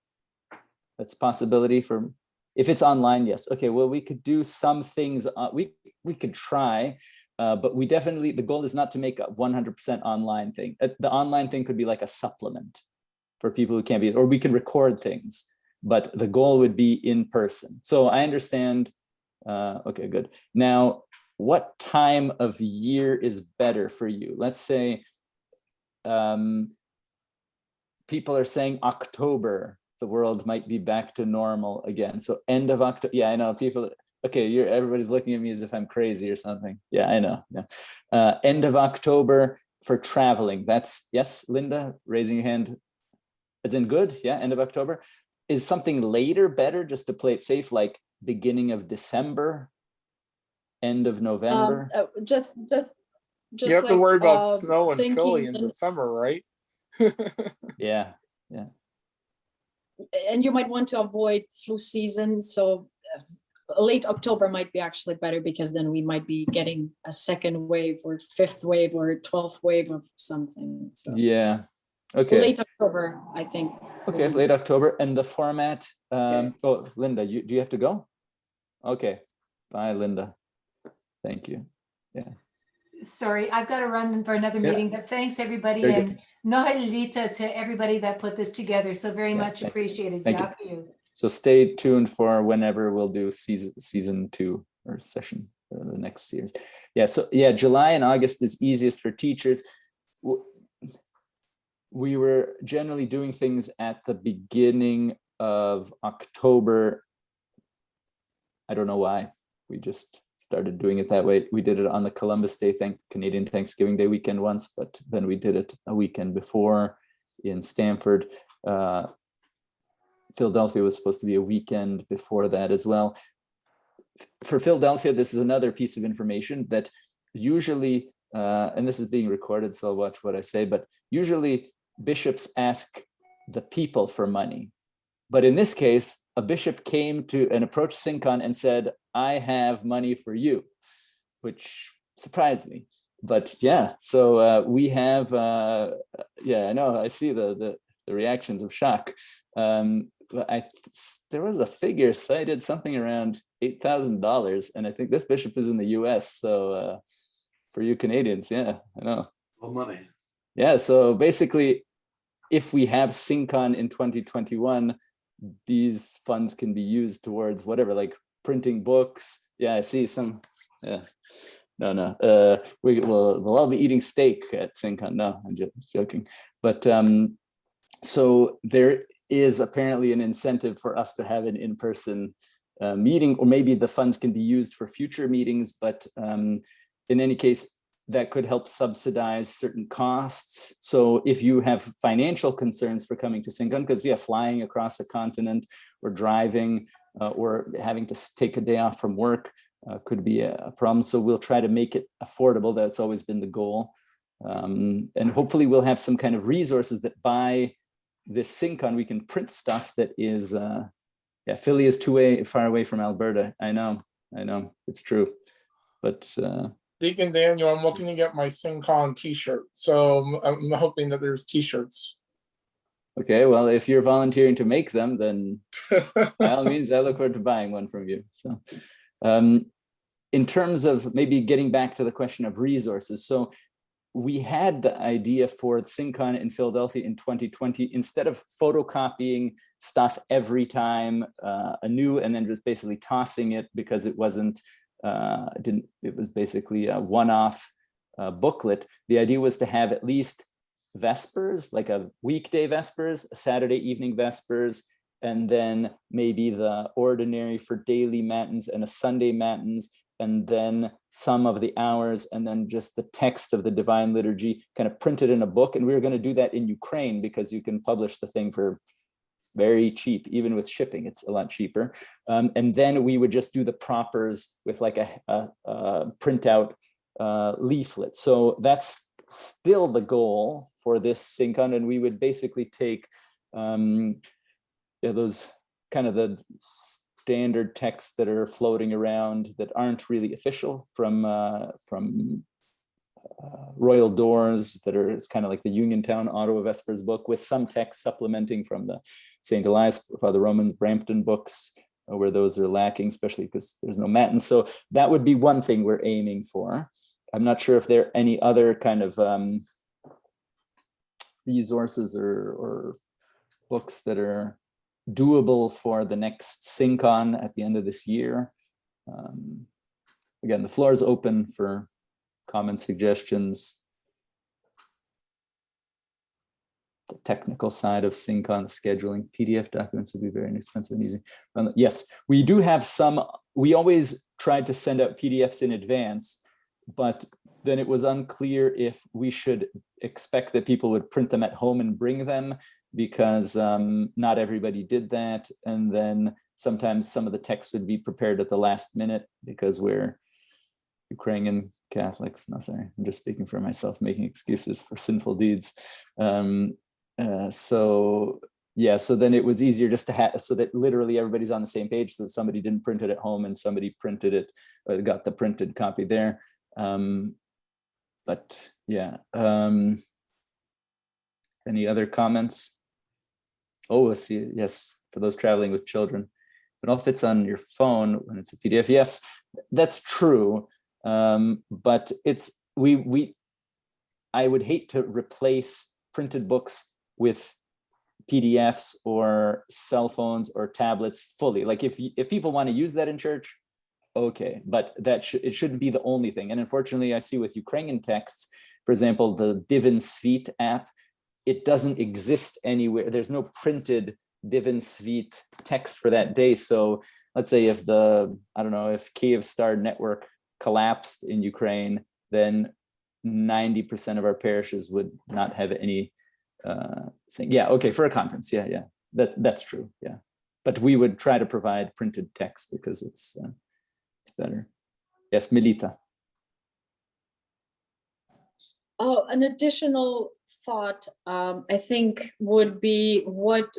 that's a possibility for, if it's online. Yes. Okay. Well, we could do some things. We could try, but we definitely, the goal is not to make a 100% online thing. The online thing could be like a supplement for people who can't be, or we can record things, but the goal would be in person. So I understand. Okay, good. Now, what time of year is better for you? Let's say people are saying October, the world might be back to normal again. So end of October. Yeah, I know people. Okay, everybody's looking at me as if I'm crazy or something. Yeah, I know. Yeah. End of October for traveling. That's, yes, Linda, raising your hand. As in good, yeah, end of October. Is something later better, just to play it safe, like beginning of December, end of November? Just you have to worry about snow in thinking Philly in December, right? Yeah. And you might want to avoid flu season. So late October might be actually better, because then we might be getting a second wave or fifth wave or 12th wave of something. So Yeah. Okay. late October, I think. Okay, late October. And the format. Oh, Linda, do you have to go? Okay. Bye, Linda. Thank you. Yeah. Sorry, I've got to run for another meeting, but thanks everybody. Very And good. Nohelita to everybody that put this together. So very much thank you. appreciated. Thank you. So stay tuned for whenever we'll do season 2 or session or the next series. Yeah. So yeah, July and August is easiest for teachers. We were generally doing things at the beginning of October. I don't know why. We just started doing it that way. We did it on the Columbus Day, Canadian Thanksgiving Day weekend once, but then we did it a weekend before in Stamford. Philadelphia was supposed to be a weekend before that as well. For Philadelphia, this is another piece of information that usually, and this is being recorded, so I'll watch what I say, but usually bishops ask the people for money. But in this case, a bishop came to and approached SYNCON and said, I have money for you, which surprised me. But yeah, so we have, yeah, I know, I see the reactions of shock. But there was a figure cited, something around $8,000, and I think this bishop is in the US. So for you Canadians, yeah, I know. Well, money. Yeah, so basically, if we have SYNCON in 2021, these funds can be used towards whatever, like printing books. Yeah, I see some. Yeah, no. We'll all be eating steak at SYNCON. No, I'm just joking. But so there is apparently an incentive for us to have an in-person meeting, or maybe the funds can be used for future meetings. But in any case, that could help subsidize certain costs. So if you have financial concerns for coming to SYNCON, because yeah, flying across a continent or driving or having to take a day off from work could be a problem. So we'll try to make it affordable. That's always been the goal. And hopefully we'll have some kind of resources that by this SYNCON, we can print stuff that is, yeah, Philly is too far away from Alberta. I know, it's true. But Deacon Daniel, I'm looking to get my SYNCON t-shirt. So I'm hoping that there's t-shirts. okay, well, if you're volunteering to make them, then by all means, I look forward to buying one from you. So in terms of maybe getting back to the question of resources, so we had the idea for SYNCON in Philadelphia in 2020, instead of photocopying stuff every time anew and then just basically tossing it because it wasn't, it was basically a one-off booklet. The idea was to have at least Vespers, like a weekday Vespers, a Saturday evening Vespers, and then maybe the ordinary for daily matins and a Sunday matins, and then some of the hours, and then just the text of the Divine Liturgy kind of printed in a book. And we were going to do that in Ukraine because you can publish the thing for very cheap, even with shipping, it's a lot cheaper. And then we would just do the propers with like a printout leaflet. So that's still the goal for this SYNCON. And we would basically take those kind of the standard texts that are floating around that aren't really official from Royal Doors, that are, it's kind of like the Uniontown Ottawa Vespers book, with some text supplementing from the St. Elias, Father Roman's Brampton books, where those are lacking, especially because there's no matins. So that would be one thing we're aiming for. I'm not sure if there are any other kind of resources or books that are doable for the next SYNCON at the end of this year. Again, the floor is open for comments, suggestions. The technical side of SYNCON, scheduling, PDF documents would be very inexpensive and easy. Yes, we do have some. We always tried to send out PDFs in advance, but then it was unclear if we should expect that people would print them at home and bring them, because not everybody did that. And then sometimes some of the text would be prepared at the last minute because we're Ukrainian Catholics. No, sorry, I'm just speaking for myself, making excuses for sinful deeds. So yeah, so then it was easier just to have, so that literally everybody's on the same page, so that somebody didn't print it at home and somebody printed it, or got the printed copy there. But yeah, any other comments? Oh, I see. Yes, for those traveling with children, it all fits on your phone when it's a PDF. Yes, that's true. But it's I would hate to replace printed books with PDFs or cell phones or tablets fully. Like if people want to use that in church, okay, but it shouldn't be the only thing. And unfortunately, I see with Ukrainian texts, for example, the Divin Svit app, it doesn't exist anywhere. There's no printed Divin Svit text for that day. So let's say if if Kyivstar network collapsed in Ukraine, then 90% of our parishes would not have any saying, yeah, okay, for a conference, yeah, that's true, yeah. But we would try to provide printed text because it's better. Yes, Melita. Oh, an additional thought, I think would be what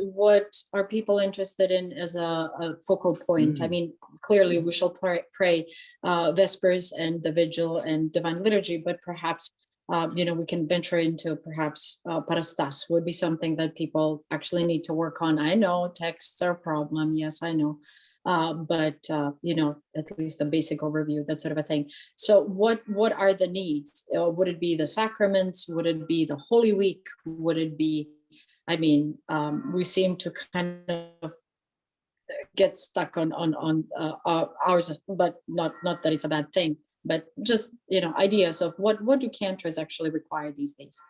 are people interested in as a focal point? I mean, clearly we shall pray Vespers and the Vigil and Divine Liturgy, but perhaps we can venture into perhaps Parastas would be something that people actually need to work on. I know texts are a problem. Yes, I know. But at least a basic overview, that sort of a thing. So what are the needs? Would it be the sacraments? Would it be the Holy Week? Would it be, we seem to kind of get stuck on ours, but not that it's a bad thing, but just, ideas of what do cantors actually require these days?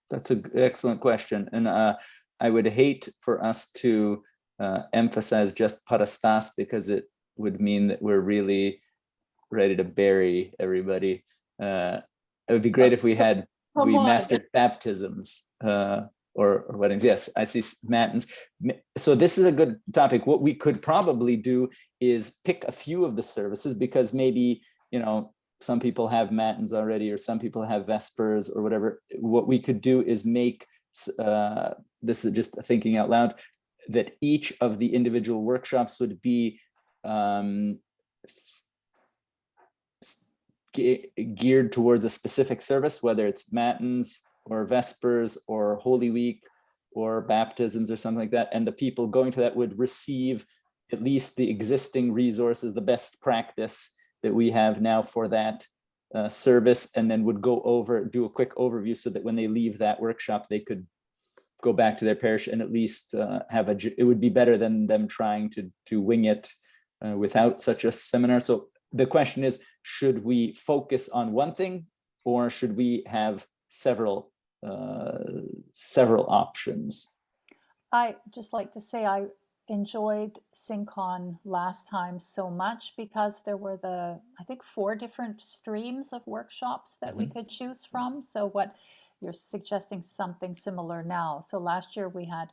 That's an excellent question. And I would hate for us to emphasize just parastas because it would mean that we're really ready to bury everybody. It would be great if we mastered baptisms or weddings. Yes, I see matins. So this is a good topic. What we could probably do is pick a few of the services, because maybe, some people have matins already, or some people have vespers or whatever. What we could do is make, this is just thinking out loud, that each of the individual workshops would be geared towards a specific service, whether it's matins or vespers or Holy Week or baptisms or something like that. And the people going to that would receive at least the existing resources, the best practice that we have now for that service, and then would do a quick overview so that when they leave that workshop, they could go back to their parish and at least it would be better than them trying to wing it without such a seminar. So the question is, should we focus on one thing, or should we have several options? I just like to say I enjoyed SynCon last time so much because there were I think 4 different streams of workshops that we could choose from. So what you're suggesting, something similar now. So last year we had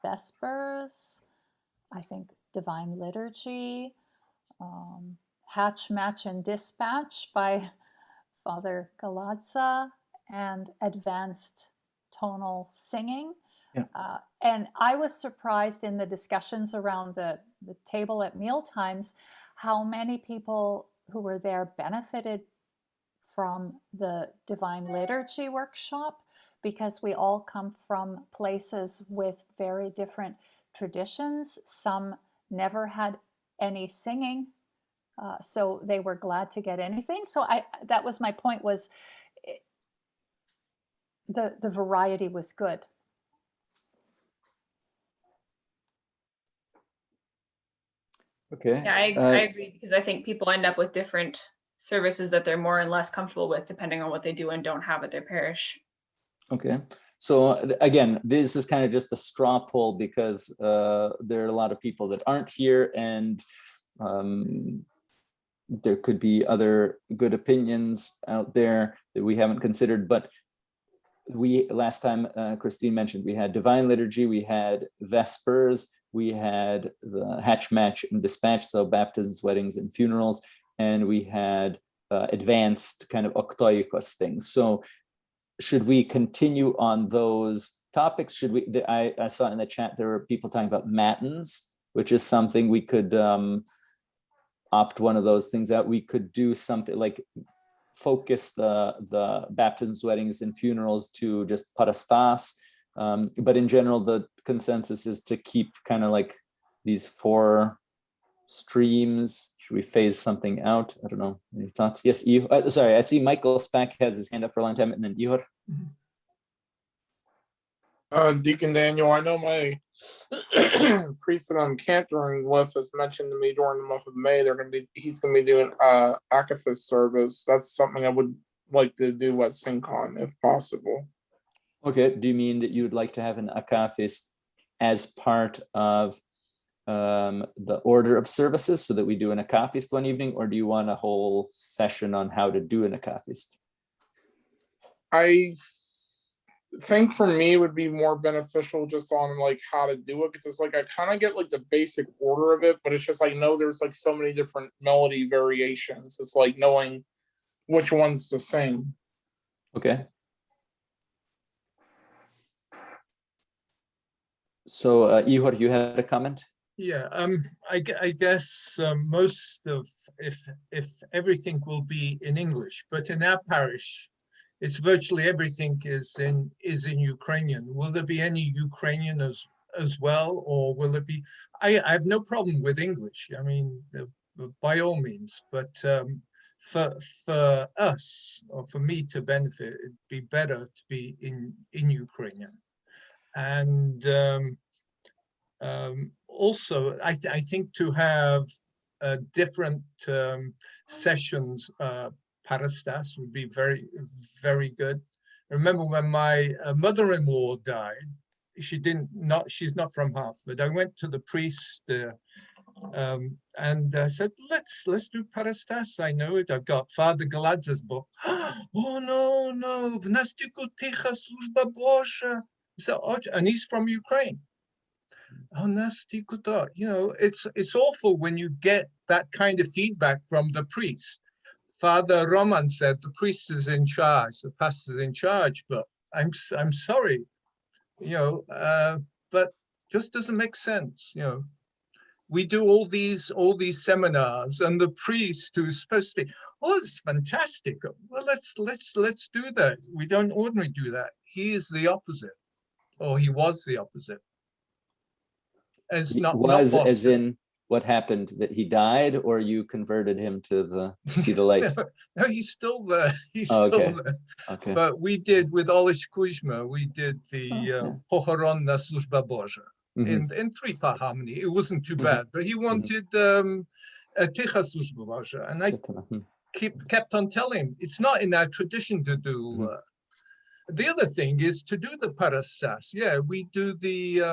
Vespers, I think Divine Liturgy, Hatch, Match, and Dispatch by Father Galadza, and Advanced Tonal Singing. Yeah. And I was surprised in the discussions around the table at mealtimes how many people who were there benefited from the Divine Liturgy workshop, because we all come from places with very different traditions. Some never had any singing, so they were glad to get anything. So that was my point, was the variety was good. Okay. Yeah, I agree, because I think people end up with different services that they're more and less comfortable with, depending on what they do and don't have at their parish. Okay. So again, this is kind of just a straw poll, because there are a lot of people that aren't here, and there could be other good opinions out there that we haven't considered. But last time Christine mentioned, we had Divine Liturgy, we had Vespers, we had the Hatch, Match, and Dispatch, so baptisms, weddings, and funerals, and we had advanced kind of oktoikos things. So should we continue on those topics? Should we? I saw in the chat there were people talking about matins, which is something we could opt one of those things out. We could do something like focus the baptisms, weddings, and funerals to just parastas. But in general, the consensus is to keep kind of like these 4 streams. Should we phase something out? I don't know. Any thoughts? Yes, sorry, I see Michael Spack has his hand up for a long time, and then Ihor. Deacon Daniel, I know my priest that I'm cantoring with has mentioned to me during the month of May he's gonna be doing Akathis service. That's something I would like to do at SynCon if possible. Okay, do you mean that you would like to have an Akathist as part of the order of services so that we do an akafist one evening, or do you want a whole session on how to do an akafist? I think for me it would be more beneficial just on like how to do it, because it's like I kind of get like the basic order of it, but it's just I know there's like so many different melody variations. It's like knowing which one's to sing. Okay. So Ihor, you had a comment? Yeah, I guess most of, if everything will be in English, but in our parish, it's virtually everything is in Ukrainian. Will there be any Ukrainian as well, or will it be? I have no problem with English. I mean, by all means, but for us, or for me to benefit, it'd be better to be in Ukrainian. And also, I think to have different sessions, parastas would be very, very good. I remember when my mother-in-law died, she's not from Hartford. I went to the priest and I said, let's do parastas. I know it. I've got Father Galadza's book. Oh no, в нас тільки тиха служба Божа. And he's from Ukraine. Oh, you know, it's awful when you get that kind of feedback from the priest. Father Roman said the priest is in charge, the pastor is in charge, but I'm sorry, you know, but just doesn't make sense, you know. We do all these seminars, and the priest who's supposed to be, oh, it's fantastic. Well, let's do that. We don't ordinarily do that. He is the opposite, or he was the opposite. As in what happened, that he died, or you converted him to see the light? No, he's still there. He's okay. still there. Okay. But we did with Olish Kuzma, we did the Pohoron na Služba Boža in three-part harmony. It wasn't too bad, but he wanted Ticha Služba Boža, and I kept on telling him it's not in our tradition to do. The other thing is to do the parastas. Yeah, we do the.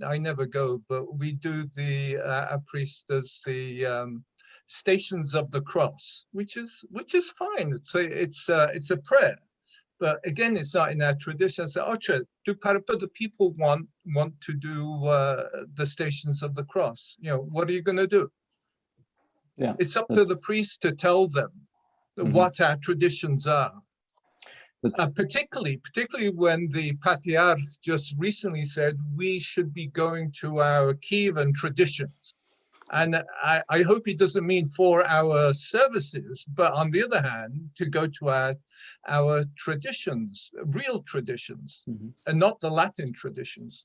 I never go, but we do the a priest does the Stations of the Cross, which is fine. It's a prayer, but again, it's not in our tradition. So, but the people want to do the Stations of the Cross. You know, what are you going to do? Yeah, it's up to the priest to tell them what our traditions are. Particularly when the Patriarch just recently said we should be going to our Kievan traditions. And I hope he doesn't mean for our services, but on the other hand, to go to our traditions, real traditions, and not the Latin traditions.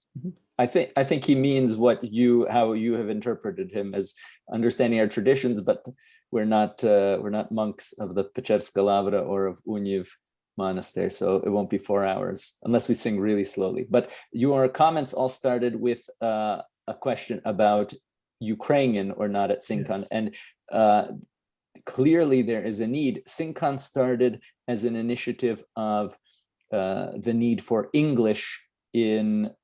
I think he means how you have interpreted him as understanding our traditions, but we're not monks of the Pečerska Lavra or of Univ Monastery, so it won't be 4 hours unless we sing really slowly. But your comments all started with a question about Ukrainian or not at Synchon, and clearly there is a need. Synchon started as an initiative of the need for English in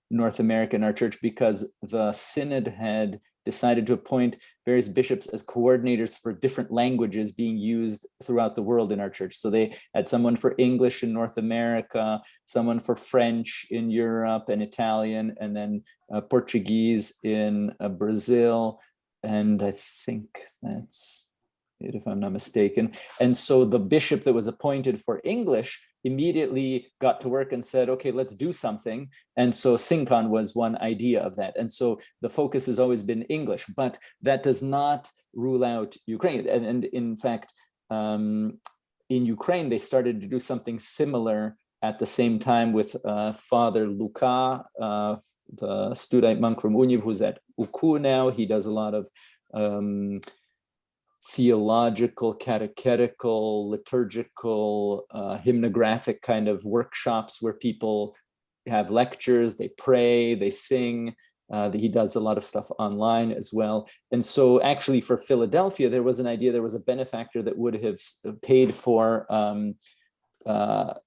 North America in our church, because the synod had decided to appoint various bishops as coordinators for different languages being used throughout the world in our church. So they had someone for English in North America, someone for French in Europe and Italian, and then Portuguese in Brazil. And I think that's it, if I'm not mistaken. And so the bishop that was appointed for English immediately got to work and said, okay, let's do something. And so Synchon was one idea of that. And so the focus has always been English, but that does not rule out Ukraine. And in fact, in Ukraine, they started to do something similar at the same time with Father Luka, the student monk from Univ, who's at UKU now. He does a lot of theological, catechetical, liturgical, hymnographic kind of workshops where people have lectures, they pray, they sing. He does a lot of stuff online as well. And so actually for Philadelphia, there was an idea, there was a benefactor that would have paid for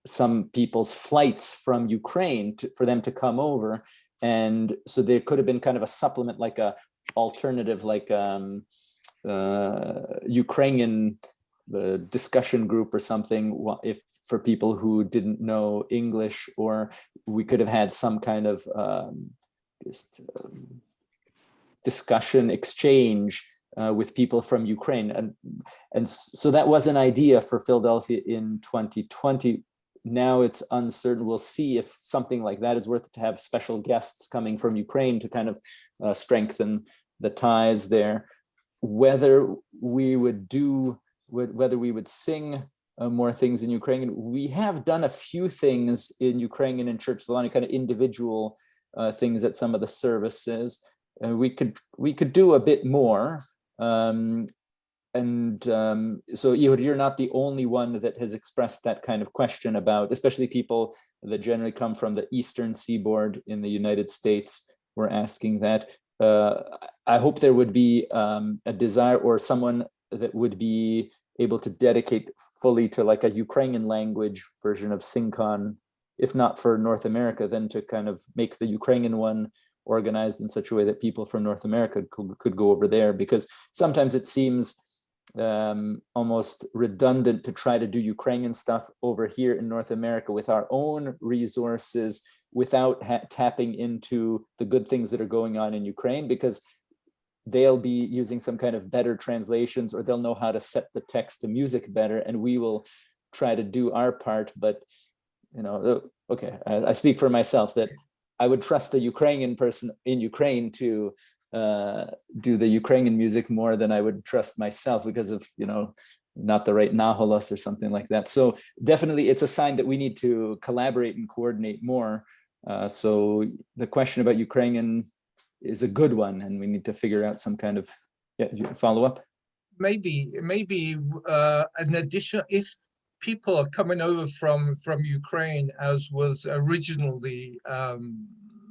some people's flights from Ukraine for them to come over And so there could have been kind of a supplement, like a alternative, like Ukrainian discussion group or something, if for people who didn't know English, or we could have had some kind of discussion exchange with people from Ukraine. And so that was an idea for Philadelphia in 2020. Now it's uncertain. We'll see if something like that is worth it, to have special guests coming from Ukraine to kind of strengthen the ties there. Whether we would sing more things in Ukrainian. We have done a few things in Ukrainian in Church Solani, kind of individual things at some of the services. We could do a bit more. So Ihor, you're not the only one that has expressed that kind of question about, especially people that generally come from the Eastern Seaboard in the United States were asking that. I hope there would be a desire, or someone that would be able to dedicate fully to like a Ukrainian language version of SingCon, if not for North America, then to kind of make the Ukrainian one organized in such a way that people from North America could go over there, because sometimes it seems almost redundant to try to do Ukrainian stuff over here in North America with our own resources without tapping into the good things that are going on in Ukraine, because they'll be using some kind of better translations, or they'll know how to set the text to music better, and we will try to do our part. But, you know, okay, I speak for myself that I would trust the Ukrainian person in Ukraine to do the Ukrainian music more than I would trust myself, because of, you know, not the right naholos or something like that. So definitely it's a sign that we need to collaborate and coordinate more. So the question about Ukrainian is a good one, and we need to figure out some kind of follow up. Maybe an addition, if people are coming over from Ukraine, as was originally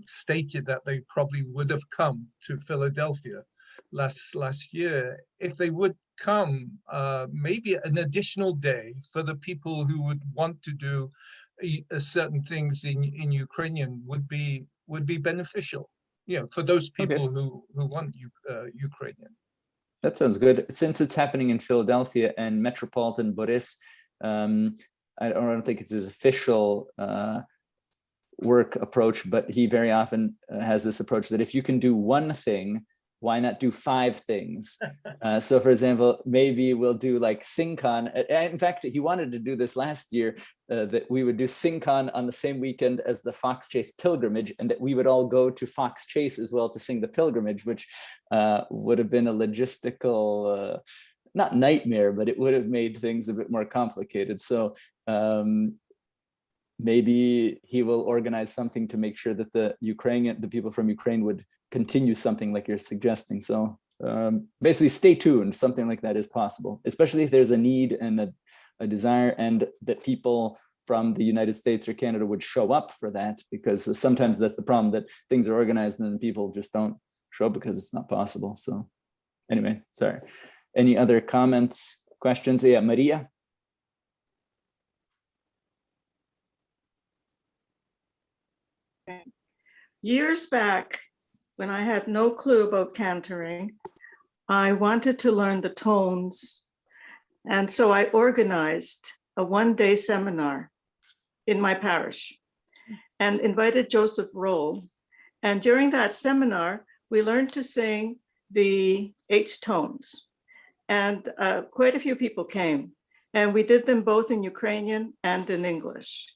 stated that they probably would have come to Philadelphia last year, if they would come, maybe an additional day for the people who would want to do certain things in Ukrainian would be beneficial. You know, for those people who want Ukrainian. That sounds good. Since it's happening in Philadelphia and Metropolitan Boris, I don't think it's his official work approach, but he very often has this approach that if you can do one thing, why not do 5 things? So for example, maybe we'll do like SingCon. In fact, he wanted to do this last year, that we would do SingCon on the same weekend as the Fox Chase pilgrimage, and that we would all go to Fox Chase as well to sing the pilgrimage, which would have been a logistical, not nightmare, but it would have made things a bit more complicated. So maybe he will organize something to make sure that the people from Ukraine would continue something like you're suggesting. So basically stay tuned, something like that is possible, especially if there's a need and a desire, and that people from the United States or Canada would show up for that, because sometimes that's the problem, that things are organized and then people just don't show up because it's not possible. So anyway, sorry. Any other comments, questions? Yeah, Maria? Years back, when I had no clue about cantoring, I wanted to learn the tones. And so I organized a one-day seminar in my parish and invited Joseph Roll. And during that seminar, we learned to sing the 8 tones. And quite a few people came. And we did them both in Ukrainian and in English.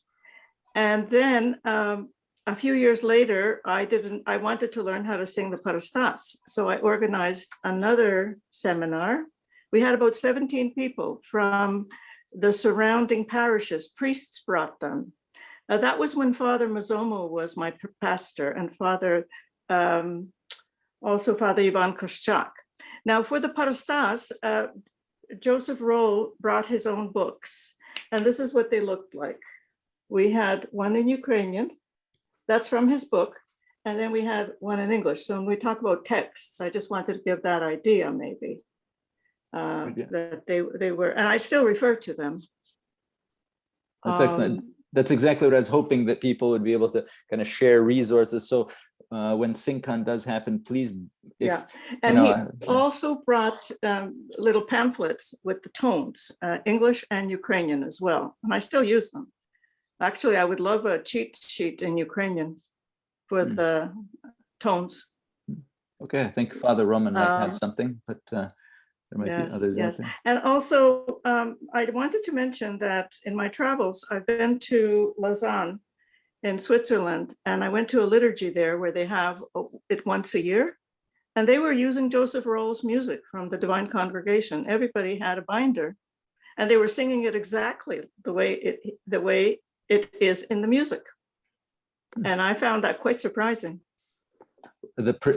And then a few years later, I wanted to learn how to sing the Parastas. So I organized another seminar. We had about 17 people from the surrounding parishes. Priests brought them. That was when Father Mazomo was my pastor, and also Father Ivan Koschak. Now for the Parastas, Joseph Roll brought his own books, and this is what they looked like. We had one in Ukrainian. That's from his book. And then we had one in English. So when we talk about texts, I just wanted to give that idea maybe, that they were, and I still refer to them. That's excellent. That's exactly what I was hoping, that people would be able to kind of share resources. So when Sinkan does happen, please, if, Yeah, you and know, he also brought little pamphlets with the tones, English and Ukrainian as well, and I still use them. Actually, I would love a cheat sheet in Ukrainian for the tones. okay, I think Father Roman might have Um, something, but there might be Yes, others out yes. there. And also, I wanted to mention that in my travels, I've been to Lausanne in Switzerland, and I went to a liturgy there where they have it once a year. And they were using Joseph Roll's music from the Divine Congregation. Everybody had a binder, and they were singing it exactly the way it is in the music. And I found that quite surprising.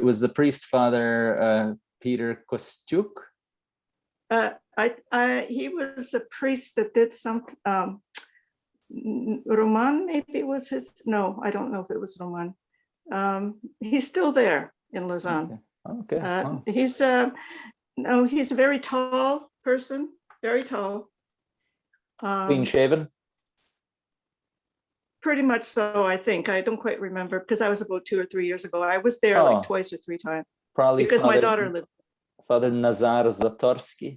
Was the priest Father Peter Kostyuk? He was a priest that did some Roman, maybe was his. No, I don't know if it was Roman. He's still there in Lausanne. Okay. Wow. He's no, he's a very tall person, very tall. Clean shaven. Pretty much so, I think. I don't quite remember because I was about 2 or 3 years ago. I was there Oh. like twice or 3 times Probably because my daughter lived. Father Nazar Zatorsky.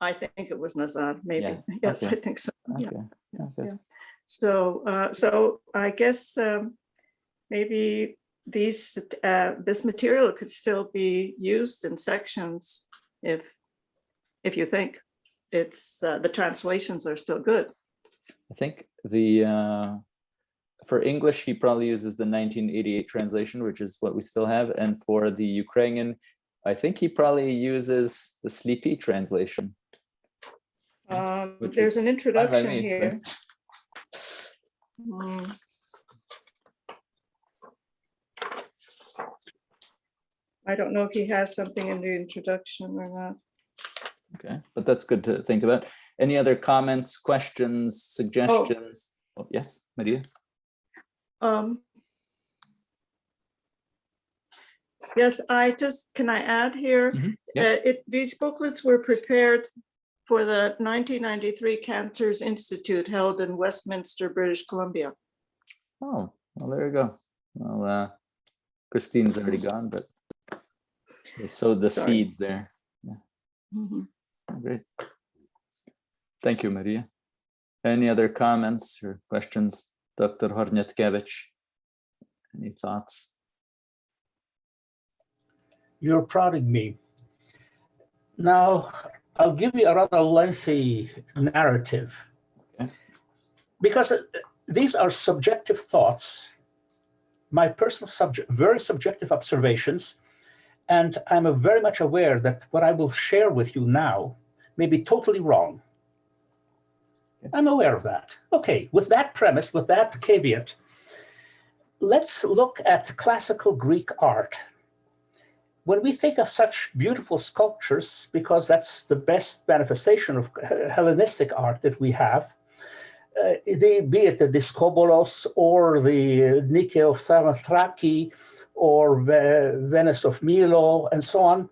I think it was Nazar, maybe. Yeah, Yes, okay. I think so. Yeah. Okay. Okay. Yeah. So I guess maybe this material could still be used in sections if you think it's the translations are still good. I think for English, he probably uses the 1988 translation, which is what we still have. And for the Ukrainian, I think he probably uses the Sleepy translation. There's an introduction me, here. I don't know if he has something in the introduction or not. Okay, but that's good to think about. Any other comments, questions, suggestions? Oh, yes, Maria? Yes, can I add here? Yeah. These booklets were prepared for the 1993 Cancers Institute held in Westminster, British Columbia. Oh, well, there you go. Well, Christine's already gone, but they sowed the seeds there. Yeah. Great. Thank you, Maria. Any other comments or questions? Dr. Hornyatkevich, any thoughts? You're prodding me. Now, I'll give you a rather lengthy narrative. Okay. Because these are subjective thoughts, my personal very subjective observations, and I'm very much aware that what I will share with you now may be totally wrong. I'm aware of that. Okay, with that premise, with that caveat, let's look at classical Greek art. When we think of such beautiful sculptures, because that's the best manifestation of Hellenistic art that we have, be it the Diskobolos or the Nike of Thermothraki or Venice of Milo and so on,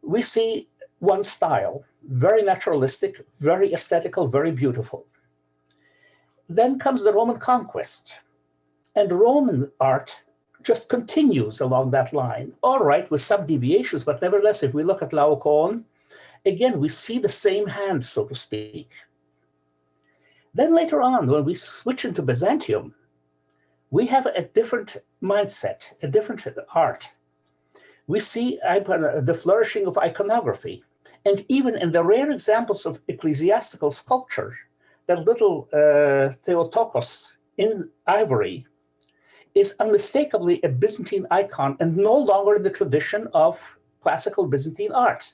we see one style, very naturalistic, very aesthetical, very beautiful. Then comes the Roman conquest, and Roman art just continues along that line. All right, with some deviations, but nevertheless, if we look at Laocoon, again, we see the same hand, so to speak. Then later on, when we switch into Byzantium, we have a different mindset, a different art. We see the flourishing of iconography. And even in the rare examples of ecclesiastical sculpture, that little Theotokos in ivory is unmistakably a Byzantine icon and no longer in the tradition of classical Byzantine art.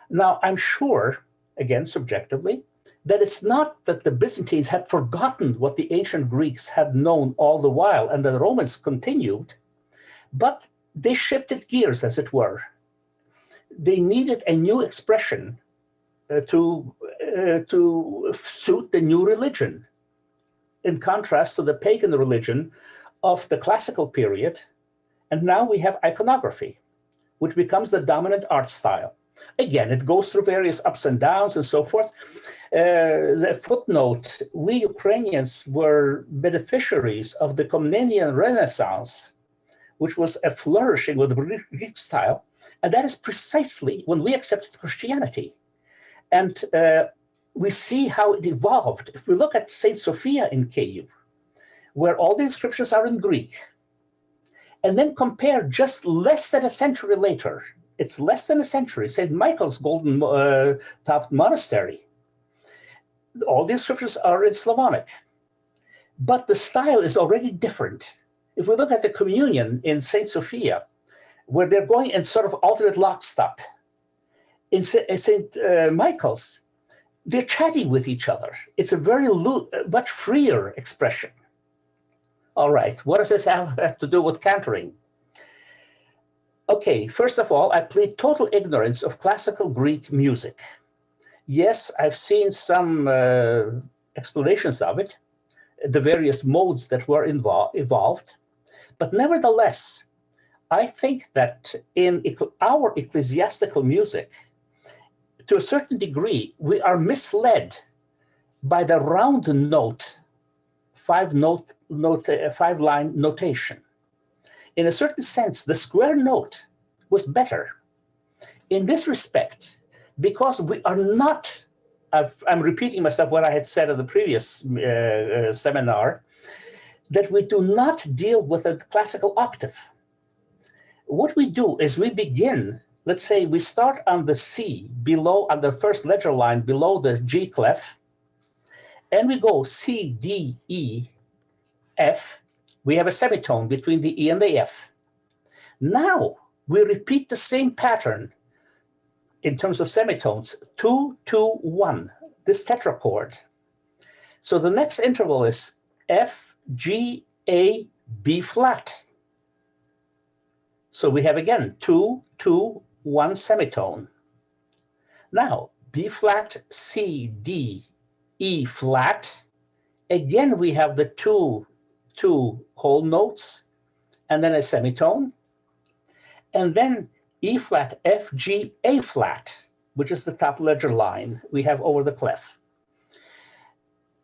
Now, I'm sure, again, subjectively, that it's not that the Byzantines had forgotten what the ancient Greeks had known all the while and the Romans continued, but they shifted gears, as it were. They needed a new expression to suit the new religion, in contrast to the pagan religion of the classical period. And now we have iconography, which becomes the dominant art style. Again, it goes through various ups and downs and so forth. The footnote, we Ukrainians were beneficiaries of the Komnenian Renaissance which was a flourishing with the Greek style. And that is precisely when we accepted Christianity. And we see how it evolved. If we look at St. Sophia in Kyiv, where all the inscriptions are in Greek, and then compare just less than a century later, it's less than a century, St. Michael's golden topped monastery. All the inscriptions are in Slavonic, but the style is already different. If we look at the communion in St. Sophia, where they're going in sort of alternate lockstep, in St. Michael's, they're chatting with each other. It's a very much freer expression. All right, what does this have to do with cantering? Okay, first of all, I plead total ignorance of classical Greek music. Yes, I've seen some explanations of it, the various modes that were evolved, but nevertheless, I think that in our ecclesiastical music, to a certain degree, we are misled by the round note, five-line notation. In a certain sense, the square note was better. In this respect, because we are not, I'm repeating myself what I had said in the previous seminar, that we do not deal with a classical octave. What we do is we begin, let's say we start on the C below, on the first ledger line below the G clef, and we go C, D, E, F. We have a semitone between the E and the F. Now we repeat the same pattern in terms of semitones, 2, 2, 1, this tetrachord. So the next interval is F, G, A, B flat. So we have again 2, 2, 1 semitone. Now B flat, C, D, E flat. Again, we have the two whole notes and then a semitone. And then E flat, F, G, A flat, which is the top ledger line we have over the clef.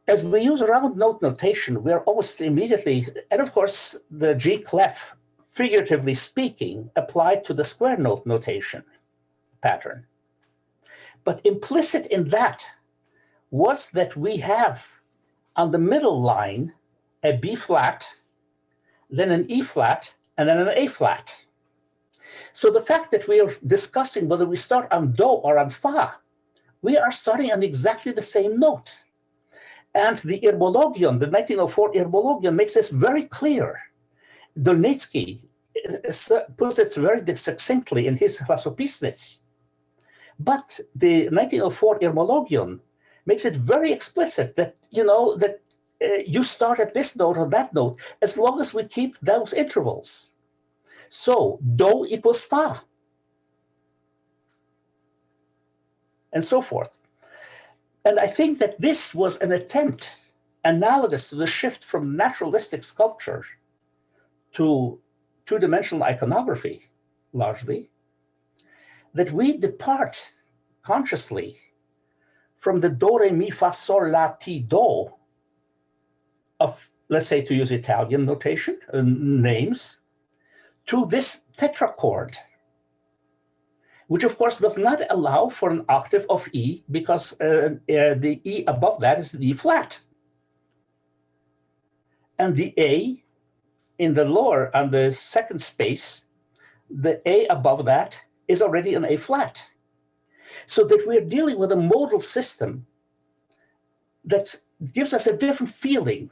As we use round note notation, we're almost immediately, and of course, the G clef, figuratively speaking, applied to the square note notation pattern. But implicit in that was that we have on the middle line a B flat, then an E flat, and then an A flat. So the fact that we are discussing whether we start on Do or on Fa, we are starting on exactly the same note. And the Irmologion, the 1904 Irmologion, makes this very clear. Dolnitsky puts it very succinctly in his Hlasopisnets. But the 1904 Irmologion makes it very explicit that, you start at this note or that note, as long as we keep those intervals. So Do equals Fa, and so forth. And I think that this was an attempt analogous to the shift from naturalistic sculpture to two-dimensional iconography, largely, that we depart consciously from the Do, Re, Mi, Fa, Sol, La, Ti, Do of, let's say, to use Italian notation, names, to this tetrachord, which of course does not allow for an octave of E because the E above that is the E flat. And the A in the lower, on the second space, the A above that is already an A flat. So that we're dealing with a modal system that gives us a different feeling,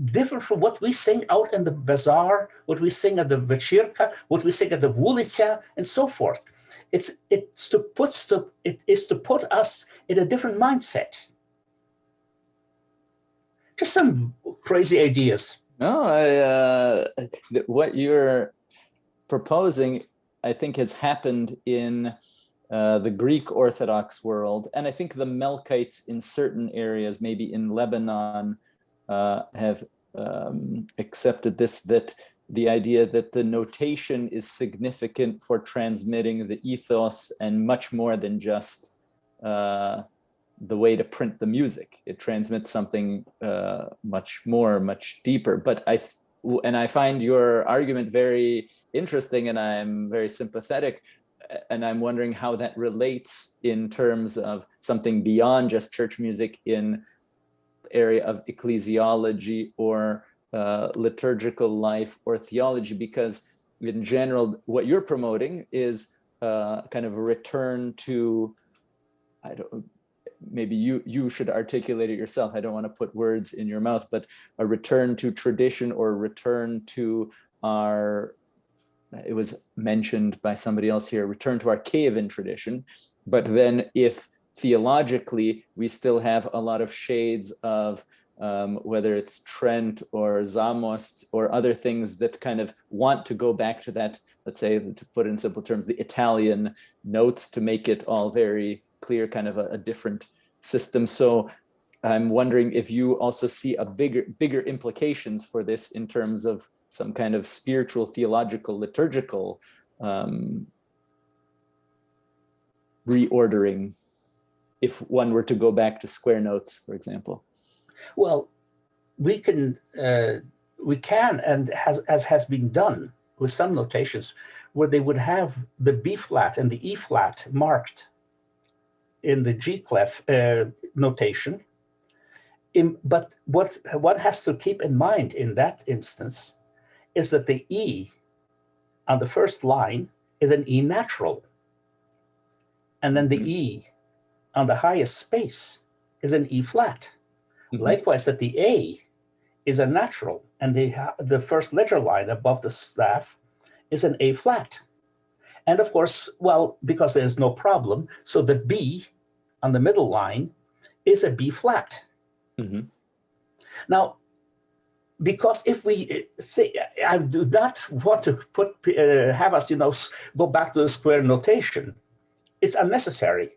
different from what we sing out in the bazaar, what we sing at the večírka, what we sing at the Vulica, and so forth. It is to put us in a different mindset. Just some crazy ideas. No, what you're proposing, I think, has happened in the Greek Orthodox world, and I think the Melkites in certain areas, maybe in Lebanon, have accepted this, that the idea that the notation is significant for transmitting the ethos and much more than just the way to print the music. It transmits something much more, much deeper. But and I find your argument very interesting, and I'm very sympathetic. And I'm wondering how that relates in terms of something beyond just church music in the area of ecclesiology or liturgical life or theology, because in general, what you're promoting is kind of a return to, maybe you should articulate it yourself. I don't want to put words in your mouth, but a return to tradition or a return to our, it was mentioned by somebody else here, return to our Kievan tradition. But then if theologically, we still have a lot of shades of whether it's Trent or Zamost or other things that kind of want to go back to that, let's say, to put it in simple terms, the Italian notes to make it all very clear, kind of a different system. So I'm wondering if you also see a bigger implications for this in terms of some kind of spiritual, theological, liturgical reordering, if one were to go back to square notes, for example. Well, we can, and as has been done with some notations, where they would have the B flat and the E flat marked in the G clef notation. But what one has to keep in mind in that instance is that the E on the first line is an E natural. And then the E on the highest space is an E flat. Likewise, that the A is a natural, and the first ledger line above the staff is an A flat. And of course, well, because there's no problem, so the B on the middle line is a B flat. Now, because if we say, I do not want to have us, go back to the square notation. It's unnecessary.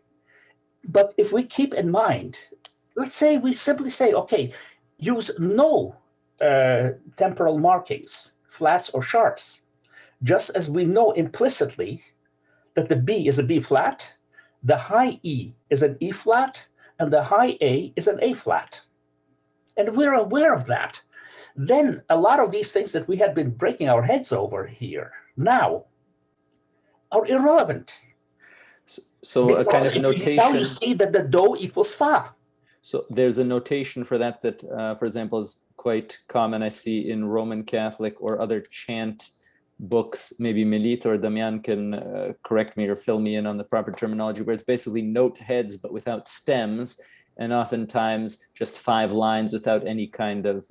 But if we keep in mind, let's say we simply say, okay, use no temporal markings, flats or sharps, just as we know implicitly that the B is a B flat, the high E is an E flat, and the high A is an A flat. And we're aware of that. Then a lot of these things that we had been breaking our heads over here now are irrelevant. So a kind of notation. Now you see that the do equals fa. So there's a notation for that, for example, is quite common, I see, in Roman Catholic or other chant books. Maybe Melita or Damian can correct me or fill me in on the proper terminology, where it's basically note heads but without stems, and oftentimes just 5 lines without any kind of,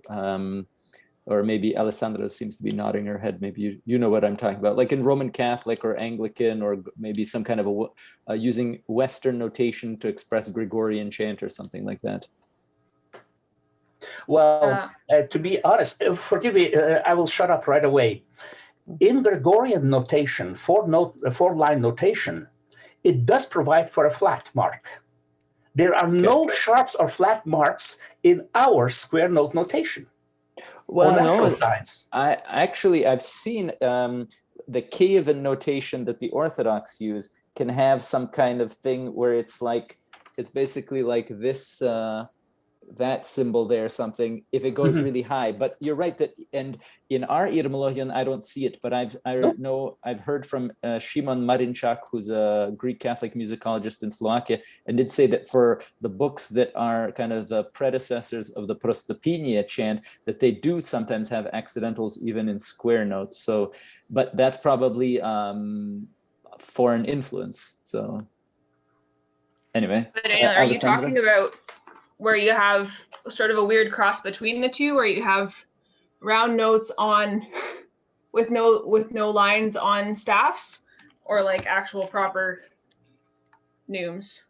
or maybe Alessandra seems to be nodding her head. Maybe you know what I'm talking about, like in Roman Catholic or Anglican, or maybe some kind of using Western notation to express Gregorian chant or something like that. Well, to be honest, forgive me, I will shut up right away. In Gregorian notation, 4-line notation, it does provide for a flat mark. There are no sharps or flat marks in our square note notation. Well, no, I've seen the Kievan notation that the Orthodox use can have some kind of thing where it's like, it's basically like this, that symbol there, something, if it goes really high. But you're right that, and in our etymologian, I don't see it, but I've heard from Shimon Marinchak, who's a Greek Catholic musicologist in Slovakia, and did say that for the books that are kind of the predecessors of the Prostopinia chant, that they do sometimes have accidentals even in square notes. So, but that's probably foreign influence. So anyway. But Daniel, are you talking about where you have sort of a weird cross between the two, where you have round notes on with no lines on staffs, or like actual proper neumes?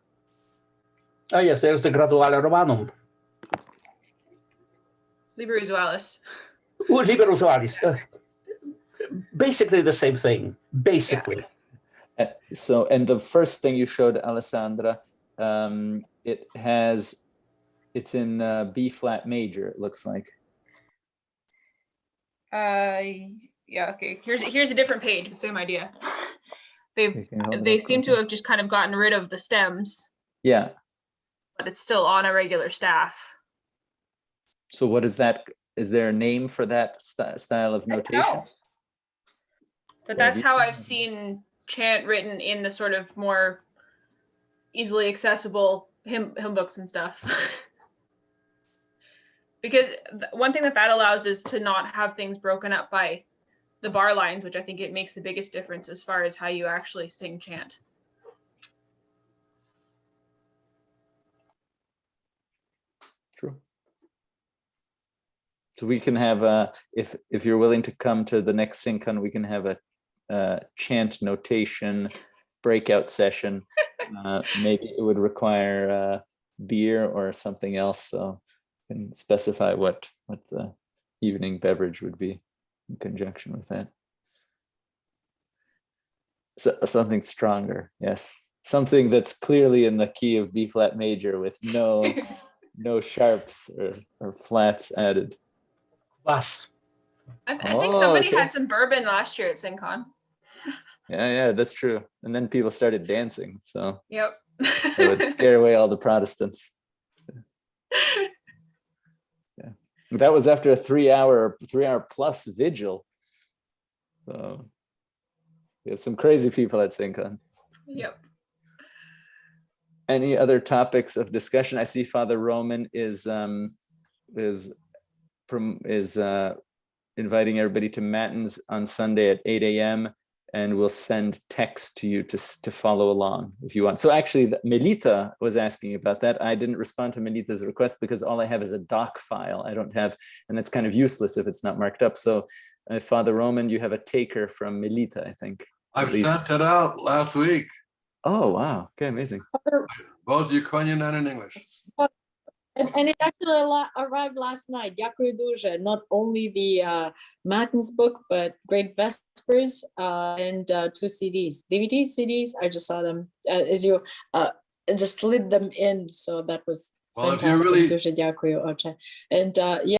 Oh yes, there's the Graduale Romanum. Liber Usualis. Liber Usualis. Basically the same thing, basically. Yeah. So, and the first thing you showed, Alessandra, it's in B flat major, it looks like. Yeah, okay. Here's a different page, the same idea. They seem to have just kind of gotten rid of the stems. Yeah. But it's still on a regular staff. So what is that? is there a name for that style of notation? No. But that's how I've seen chant written in the sort of more easily accessible hymn books and stuff. Because one thing that allows is to not have things broken up by the bar lines, which I think it makes the biggest difference as far as how you actually sing chant. True. So we can have if you're willing to come to the next SynCon, we can have a chant notation breakout session. Maybe it would require beer or something else, so you can specify what the evening beverage would be in conjunction with that. So, something stronger, yes. Something that's clearly in the key of B flat major with no sharps or flats added. Bass. I think somebody okay. had some bourbon last year at SynCon. Yeah, that's true. And then people started dancing, so Yep. it would scare away all the Protestants. Yeah, that was after a 3 hour plus vigil. So we have some crazy people at SynCon. Yep. Any other topics of discussion? I see Father Roman is inviting everybody to Matins on Sunday at 8 a.m. and we'll send text to you to follow along if you want. So actually, Melita was asking about that. I didn't respond to Melita's request because all I have is a doc file. I don't have, and it's kind of useless if it's not marked up. So Father Roman, you have a taker from Melita, I think. I've sent it out last week, Oh, wow. Okay, amazing. both Ukrainian and in English. And it actually arrived last night. Дякую дуже. Not only the Matins book, but Great Vespers and 2 CDs. DVDs, CDs, I just saw them as you just slid them in. So that was Well, if you fantastic. really- Дуже дякую, Отче. And yeah.